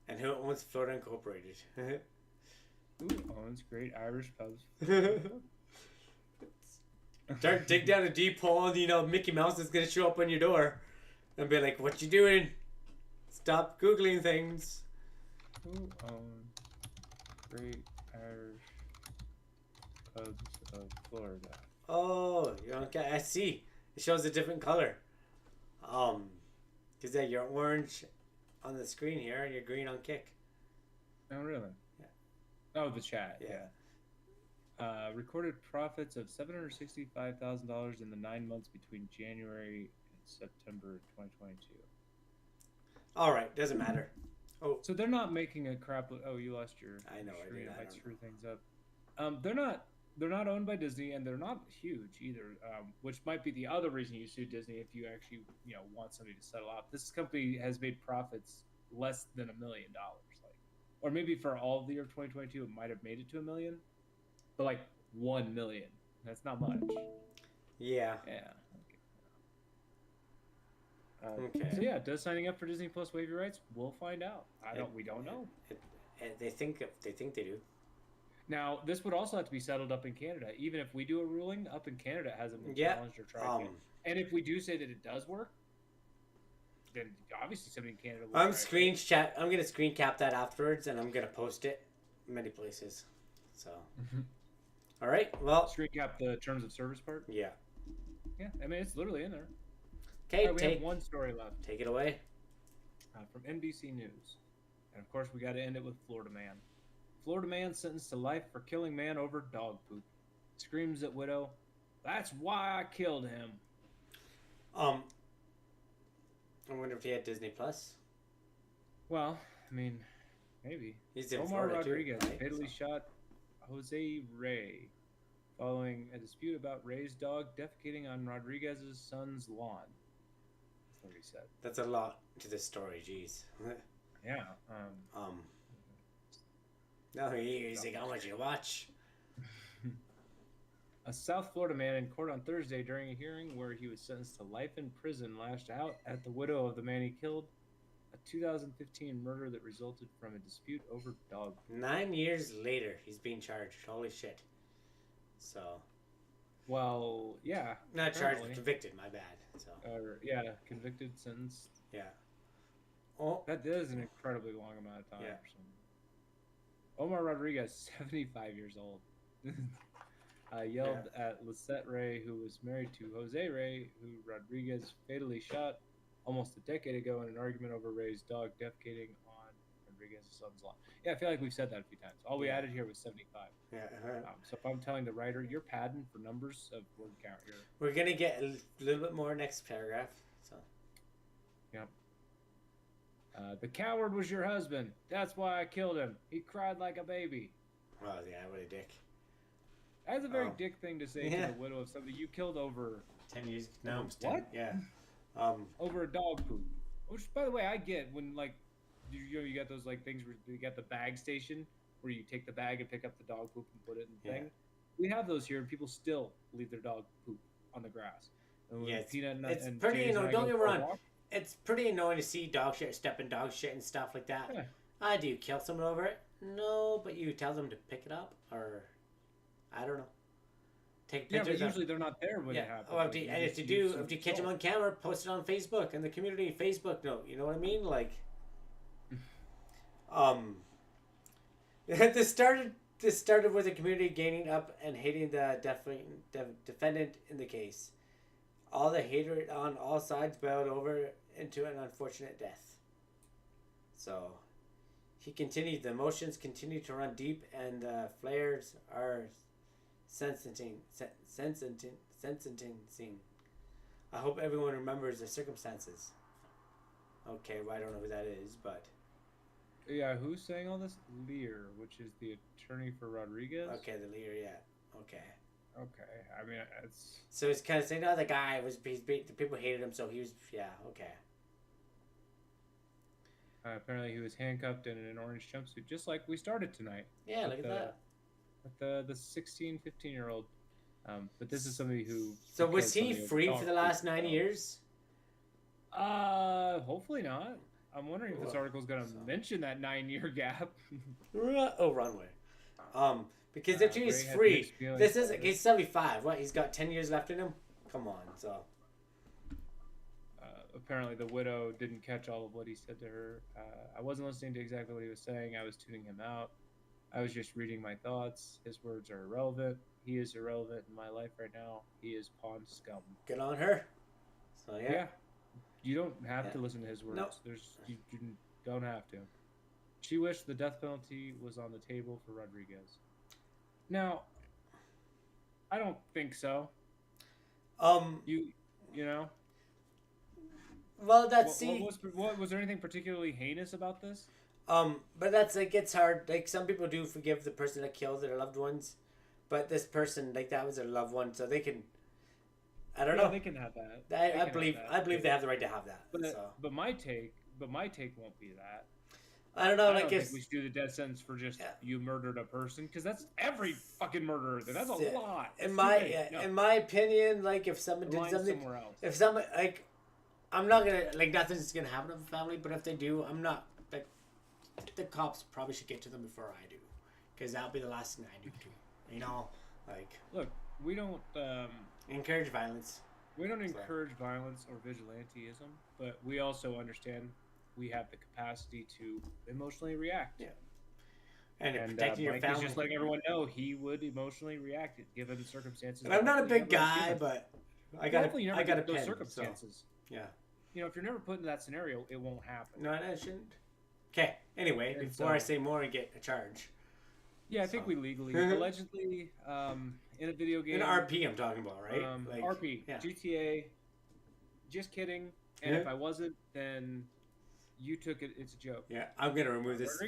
And who owns Florida Incorporated? Who owns Great Irish Pubs? Dig down a deep hole, and Mickey Mouse is gonna show up on your door, and be like, "What you doing? Stop googling things." Who owns Great Irish Pubs of Florida? Oh, okay. I see. It shows a different color. Because you're orange on the screen here, and you're green on Kick. Oh, really? Yeah. Oh, the chat. Yeah. Recorded profits of $765,000 in the 9 months between January and September 2022. All right, doesn't matter. Oh, so they're not making a crap. Oh, you lost your. I know. Screen. I might screw things up. They're not owned by Disney, and they're not huge either. Which might be the other reason you sue Disney if you actually want somebody to settle out. This company has made profits less than $1 million, or maybe for all of the year of 2022, it might have made it to $1 million. But like 1 million, that's not much. Yeah. Yeah. Okay. So yeah, does signing up for Disney Plus waive your rights? We'll find out. We don't know. They think they do. Now, this would also have to be settled up in Canada. Even if we do a ruling, up in Canada it hasn't been challenged or tried yet. And if we do say that it does work, then obviously somebody in Canada will. I'm gonna screen cap that afterwards, and I'm gonna post it many places. So. All right. Well. Screen cap the terms of service part. Yeah. Yeah, I mean it's literally in there. Okay. We have one story left. Take it away. From NBC News, and of course we got to end it with Florida man. Florida man sentenced to life for killing man over dog poop. Screams at widow, "That's why I killed him." I wonder if he had Disney Plus. Well, I mean, maybe. He's in Omar Florida Rodriguez too, right? fatally shot Jose Ray following a dispute about Ray's dog defecating on Rodriguez's son's lawn. That's what he said. That's a lot to this story. Jeez. Yeah. No, he's like, how much you watch? A South Florida man in court on Thursday during a hearing where he was sentenced to life in prison lashed out at the widow of the man he killed. A 2015 murder that resulted from a dispute over dog. 9 years later, he's being charged. Holy shit. So. Well, yeah. Not charged, convicted. My bad. So. Yeah, convicted, sentenced. Yeah. Oh. That is an incredibly long amount of time. Yeah. Omar Rodriguez, 75 years old, yelled at Lisette Ray, who was married to Jose Ray, who Rodriguez fatally shot almost a decade ago in an argument over Ray's dog defecating on Rodriguez's son's lawn. Yeah, I feel like we've said that a few times. All we added here was 75. Yeah. So if I'm telling the writer, you're padding for numbers of word count here. We're going to get a little bit more next paragraph. So. Yep. The coward was your husband. That's why I killed him. He cried like a baby. Oh, yeah, what a dick. That's a very dick thing to say to the widow of somebody you killed over 10 years. No, what? Yeah. Over a dog poop. Which, by the way, I get when you got those things where you got the bag station where you take the bag and pick up the dog poop and put it in the thing. We have those here, and people still leave their dog poop on the grass. And yeah, it's pretty annoying. Don't get me wrong. It's pretty annoying to see dog shit, stepping dog shit and stuff like that. Yeah. Do you kill someone over it? No, but you tell them to pick it up, or I don't know. Take Yeah, pictures. but usually they're not there when it happens. Oh, and if you catch them on camera, post it on Facebook and the community Facebook note. You know what I mean? Like, this started with the community gaining up and hating the defendant in the case. All the hatred on all sides boiled over into an unfortunate death. So, he continued. The emotions continue to run deep, and the flares are sentencing. I hope everyone remembers the circumstances. Okay, well, I don't know who that is, but... Yeah, who's saying all this? Lear, which is the attorney for Rodriguez. Okay, the leader, yeah. Okay. Okay, I mean, it's... So it's kind of saying, no, the guy was... the people hated him, so he was... Yeah, okay. Apparently he was handcuffed in an orange jumpsuit, just like we started tonight. Yeah, look at that. With the 16, 15-year-old. But this is somebody who... So was he free for the last 9 years? Hopefully not. I'm wondering if this article's going to mention that 9-year gap. Oh, runway. Because if he's free, this is he's 75. What? He's got 10 years left in him. Come on, so. Apparently, the widow didn't catch all of what he said to her. I wasn't listening to exactly what he was saying. I was tuning him out. I was just reading my thoughts. His words are irrelevant. He is irrelevant in my life right now. He is pawn scum. Good on her. So yeah. You don't have to listen to his words. Nope. You don't have to. She wished the death penalty was on the table for Rodriguez. Now, I don't think so. You know. Well, that's what was there anything particularly heinous about this? But that's like it's hard. Like some people do forgive the person that killed their loved ones, but this person, like that was their loved one, so they can. I don't know. They can have that. I believe they have the right to have that. But my take won't be that. I don't know. I like don't if think we should do the death sentence for just you murdered a person, because that's every fucking murderer. That's a lot. In my opinion, like if someone did something, somewhere else. if someone like, I'm not gonna like nothing's gonna happen to the family, but if they do, I'm not like the cops probably should get to them before I do, because that'll be the last thing I do too. You know, like look, we don't encourage violence. We don't encourage violence or vigilantism, but we also understand we have the capacity to emotionally react. Yeah. And protecting your Mike family. is just letting everyone know he would emotionally react given the circumstances. And I'm not a big guy, but I got those circumstances. So, yeah. You know, if you're never put in that scenario, it won't happen. No, I shouldn't. Okay. Anyway, before I say more and get a charge. Yeah, I think we legally, allegedly, in a video game. In RP, I'm talking about, right? RP, yeah. GTA. Just kidding. And if I wasn't, then you took it. It's a joke. Yeah, I'm gonna remove this.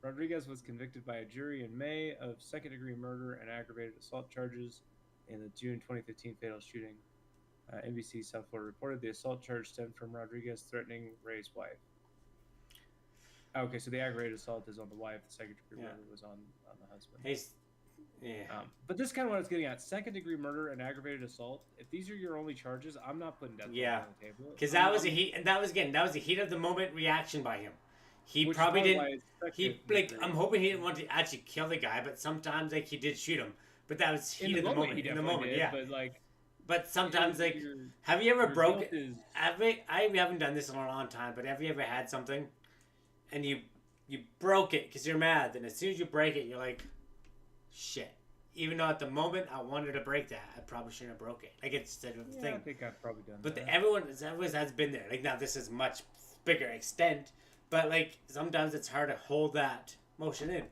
Rodriguez was convicted by a jury in May of second-degree murder and aggravated assault charges in the June 2015 fatal shooting. NBC South Florida reported the assault charge stemmed from Rodriguez threatening Ray's wife. Okay, so the aggravated assault is on the wife. The second-degree murder was on the husband. But this is kind of what I was getting at. Second-degree murder and aggravated assault. If these are your only charges, I'm not putting death penalty on the table. Because that was a heat of the moment reaction by him. He probably didn't. I'm hoping he didn't want to actually kill the guy, but sometimes like he did shoot him. But that was heat of the moment. In the moment, yeah. But sometimes like, have you ever broken? I haven't done this in a long time, but have you ever had something, and you broke it because you're mad? Then as soon as you break it, you're like, shit. Even though at the moment I wanted to break that, I probably shouldn't have broke it. Like it's the thing. I think I've probably done but that. Everyone has been there. Like now this is much bigger extent, but like sometimes it's hard to hold that motion in.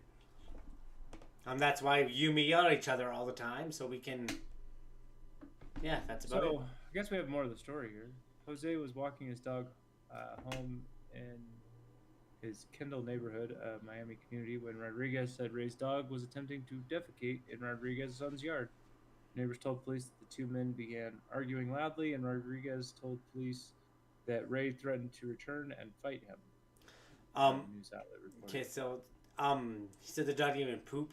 That's why you and me yell at each other all the time, so we can. Yeah, that's about it. So I guess we have more of the story here. Jose was walking his dog home in his Kendall neighborhood of Miami community when Rodriguez said Ray's dog was attempting to defecate in Rodriguez's son's yard. Neighbors told police that the two men began arguing loudly, and Rodriguez told police that Ray threatened to return and fight him. News outlet reported. Okay, so he said the dog didn't even poop,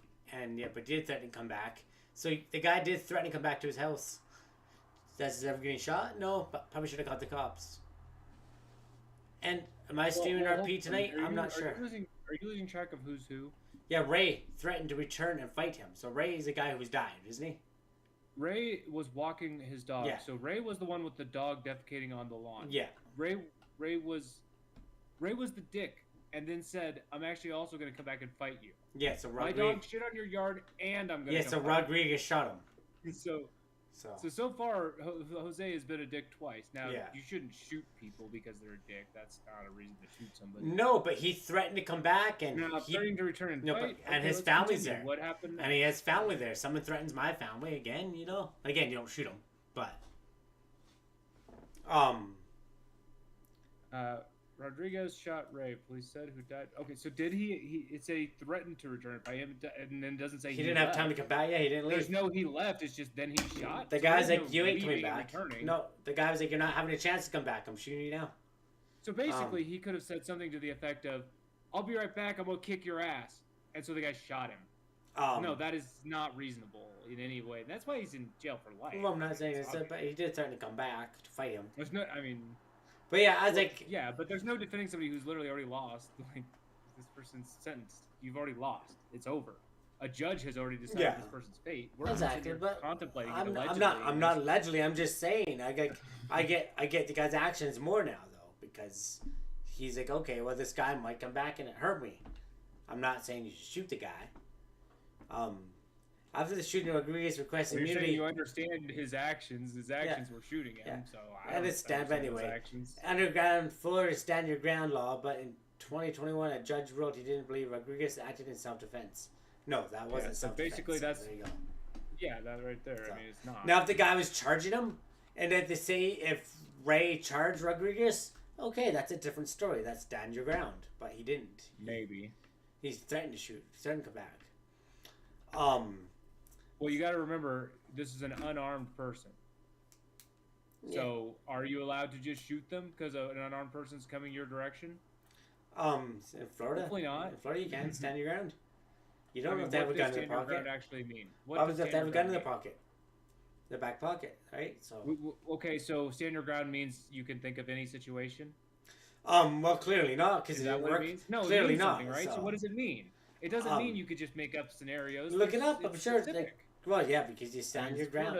but did threaten to come back. So the guy did threaten to come back to his house. That's ever getting shot? No, but probably should have called the cops. And am I streaming RP tonight? I'm not sure. Are you losing track of who's who? Yeah, Ray threatened to return and fight him. So Ray is the guy who's died, isn't he? Ray was walking his dog. Yeah. So Ray was the one with the dog defecating on the lawn. Yeah. Ray was the dick, and then said, "I'm actually also going to come back and fight you. Yeah. So My dog shit on your yard, and I'm going to." Yeah. So Rodriguez shot him. So far, Jose has been a dick twice. Now, Yeah. you shouldn't shoot people because they're a dick. That's not a reason to shoot somebody. No, but he threatened to come back, and threatening to return and fight. and his let's family's continue. there. What happened? And he has family there. Someone threatens my family again. You know, again, you don't shoot him, but Rodriguez shot Ray. Police said who died. Okay, so did he? It's a threatened to return by him, and then doesn't say he didn't have time to come back. Yeah, he didn't leave. There's no he left. It's just then he shot. The So guy's there's like, no you ain't coming leaving and back. returning. No, the guy was like, you're not having a chance to come back. I'm shooting you now. So basically, he could have said something to the effect of, "I'll be right back. I'm gonna kick your ass," and so the guy shot him. No, that is not reasonable in any way. That's why he's in jail for life. Well, I'm not saying it's but he did threaten to come back to fight him. There's no, I mean. But yeah, I was like, yeah, but there's no defending somebody who's literally already lost. Like, this person's sentenced. You've already lost. It's over. A judge has already decided this person's fate. We're exactly, but contemplating it I'm allegedly. not allegedly. I'm just saying. I get the guy's actions more now though, because he's like, okay, well, this guy might come back and it hurt me. I'm not saying you should shoot the guy. After the shooting, Rodriguez requested You're immunity. saying you understand his actions. His actions were shooting at him, so I understand. But anyway, actions. Underground Florida stand your ground law, but in 2021, a judge ruled he didn't believe Rodriguez acted in self-defense. No, that wasn't so self-defense. basically, so that's there you go. Yeah, that right there. So, I mean, it's not. Now, if the guy was charging him, and then they say if Ray charged Rodriguez, okay, that's a different story. That's stand your ground, but he didn't. Maybe. He's threatened to shoot. He's threatened to come back. Well, you got to remember, this is an unarmed person. Yeah. So, are you allowed to just shoot them because an unarmed person's coming your direction? In Florida, Hopefully not. In Florida, you can stand your ground. You don't I mean, have to have a what gun does in the stand your pocket. ground actually mean? Why does would you have to have a stand gun in your the ground pocket? The back pocket, right? So. Okay, so stand your ground means you can think of any situation. Well, clearly not, because Is it that didn't what work. it means? No, Clearly it means not. something, right? So what does it mean? It doesn't mean you could just make up scenarios. Look it up. I'm It's sure. specific. Well, yeah, because you stand your ground.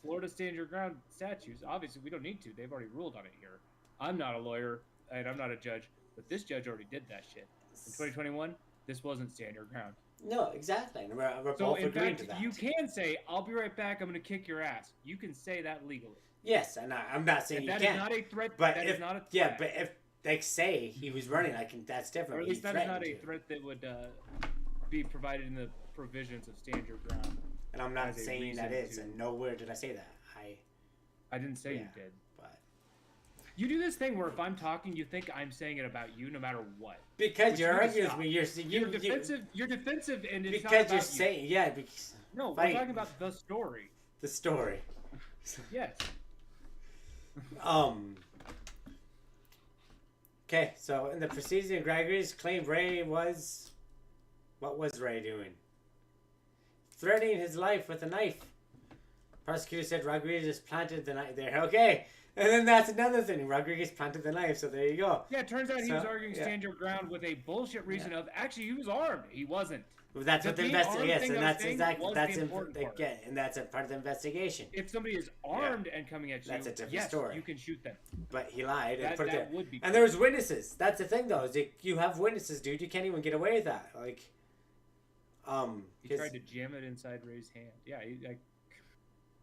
Florida stand your ground statutes. Obviously, we don't need to. They've already ruled on it here. I'm not a lawyer and I'm not a judge, but this judge already did that shit. In 2021, this wasn't stand your ground. No, exactly. We're So both in agreeing fact, to that. you can say, "I'll be right back. I'm going to kick your ass." You can say that legally. Yes, and I'm not saying And you that can't. is not a threat. But that if is not a threat. yeah, but if they say he was running, that's different. Or at least He that is not a threatened to. threat that would be provided in the provisions of stand your ground. And I'm not as a saying that reason is, to- and nowhere did I say that. I didn't say you Yeah. did. But You do this thing where if I'm talking, you think I'm saying it about you, no matter what. because Which you're you need to arguing with stop. me, You're defensive. You're defensive, and it's not because about you're you. saying because No, fight. we're talking about the story. the story. Yes. Okay, so in the proceeding, Gregory's claimed Ray was. What was Ray doing? Threatening his life with a knife. Prosecutor said Rodriguez planted the knife there. Okay, and then that's another thing. Rodriguez planted the knife, so there you go. Yeah, it turns out he was So, arguing yeah. stand your ground with a bullshit reason of actually he was armed. He wasn't. Well, that's The what the being investigation. armed Yes, thing and I was that's saying exactly was that's the important part. yeah, and that's a part of the investigation. If somebody is armed and coming at you, That's a different yes, story. you can shoot them. But he lied and That, put it that there. would be. And there was witnesses. That's the thing, though. Is that you have witnesses, dude. You can't even get away with that. Like, He 'cause- tried to jam it inside Ray's hand. Yeah,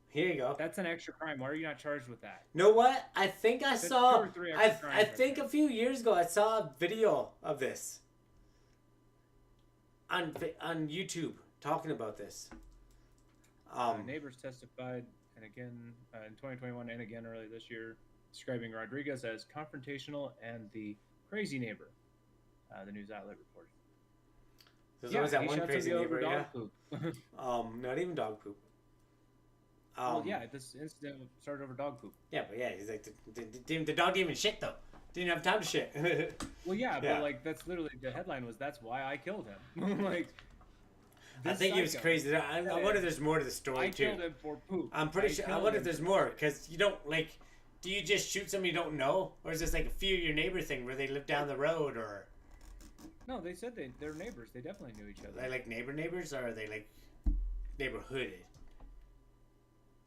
here you go. that's an extra crime. Why are you not charged with that? Know what? I think I That's saw. 2 or 3 extra I crimes right think there. a few years ago I saw a video of this on YouTube talking about this. Neighbors testified, and again in 2021 and again early this year, describing Rodriguez as confrontational and the crazy neighbor. The news outlet reported. There's always that he one shot crazy somebody over neighbor. dog Yeah. poop. Not even dog poop. Well, yeah, this incident started over dog poop. Yeah, but yeah, he's like the dog didn't even shit though. Didn't have time to shit. Well, yeah, Yeah. but like that's literally the headline was "That's why I killed him." Like, I this think he was psycho. crazy. I wonder if there's more to the story I too. killed him for poop. I'm pretty sure. I killed wonder if him there's for more shit. because you don't like. do you just shoot somebody you don't know, or is this like a fear your neighbor thing where they live down the road, or No, they said they're neighbors. They definitely knew each are other. they like neighbors, or are they like neighborhooded?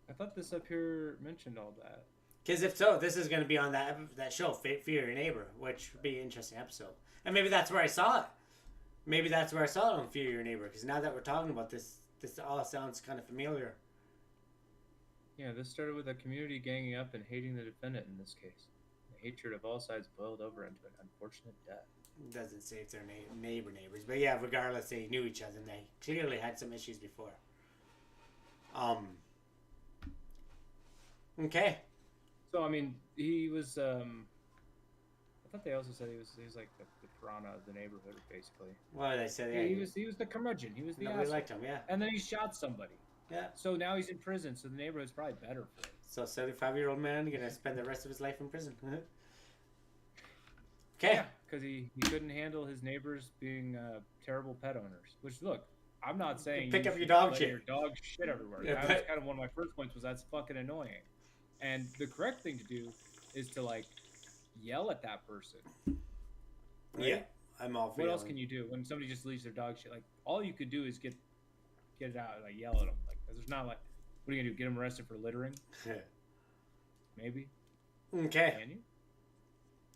I thought this up here mentioned all that. Because if so, this is going to be on that show, Fear Your Neighbor, which would be an interesting episode. And maybe that's where I saw it. Maybe that's where I saw it on Fear Your Neighbor. Because now that we're talking about this all sounds kind of familiar. Yeah, this started with a community ganging up and hating the defendant in this case. The hatred of all sides boiled over into an unfortunate death. It doesn't say if they're neighbors. But yeah, regardless, they knew each other and they clearly had some issues before. Okay. So I mean, he was. I thought they also said he was like the piranha of the neighborhood, basically. Well, they said Yeah, he was the curmudgeon. He was the nobody asshole. liked him. Yeah. And then he shot somebody. Yeah. So now he's in prison. So the neighborhood's probably better for it. So 75-year-old man gonna spend the rest of his life in prison. Okay. Yeah, because he couldn't handle his neighbors being terrible pet owners. Which look, I'm not saying Pick you up your should dog let shit. your dog shit everywhere. Yeah, That but- was kind of one of my first points. Was that's fucking annoying. And the correct thing to do is to like yell at that person. Right? Yeah. I'm all for What else yelling. can you do when somebody just leaves their dog shit? Like all you could do is get it out, like yell at them. Like there's not like, what are you gonna do? Get them arrested for littering? Maybe. Okay. Can you?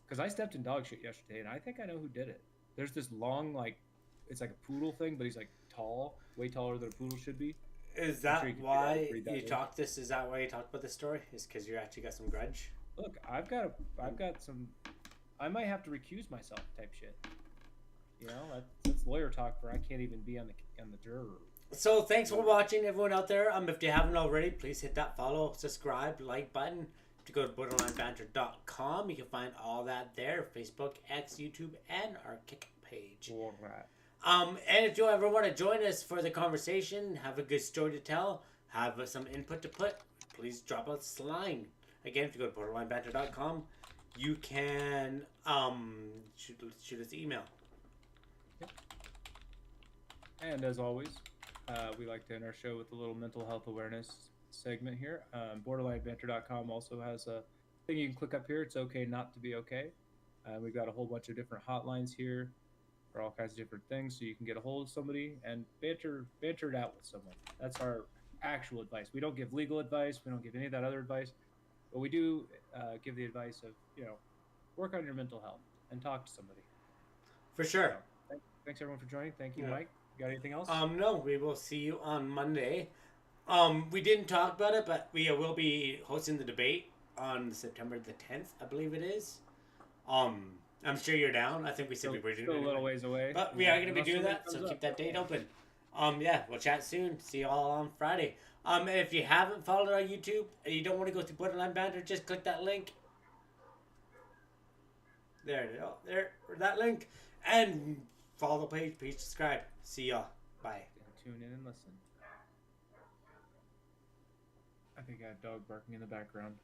Because I stepped in dog shit yesterday, and I think I know who did it. There's this long, like, it's like a poodle thing, but he's like tall, way taller than a poodle should be. Is I'm that sure you can why read that you later. talked this? Is that why you talked about this story? Is because you actually got some grudge? Look, I've got some. I might have to recuse myself, type shit. You know, that's lawyer talk for I can't even be on the juror. So thanks for watching, everyone out there. If you haven't already, please hit that follow, subscribe, like button. To go to borderlinebanter.com, you can find all that there: Facebook, X, YouTube, and our Kick page. All right. And if you ever want to join us for the conversation, have a good story to tell, have some input to put, please drop us a line. Again, if you go to borderlinebanter.com, you can shoot us an email. And as always, we like to end our show with a little mental health awareness segment here. BorderlineBanter.com also has a thing you can click up here. It's okay not to be okay. We've got a whole bunch of different hotlines here for all kinds of different things, so you can get a hold of somebody and banter it out with someone. That's our actual advice. We don't give legal advice. We don't give any of that other advice, but we do give the advice of, work on your mental health and talk to somebody. For sure. So, thanks everyone for joining. Thank you, Yeah. Mike. You got anything else? No, we will see you on Monday. We didn't talk about it, but we will be hosting the debate on September the 10th, I believe it is. I'm sure you're down. I think we said we were doing Still a it. little ways away. But we are going to be Unless doing something that, so comes keep up. that date open. Yeah, we'll chat soon. See you all on Friday. And if you haven't followed our YouTube and you don't want to go to Borderline Banter, just click that link. There, that link. And follow the page, please subscribe. See y'all. Bye. Tune in and listen. I think I have a dog barking in the background.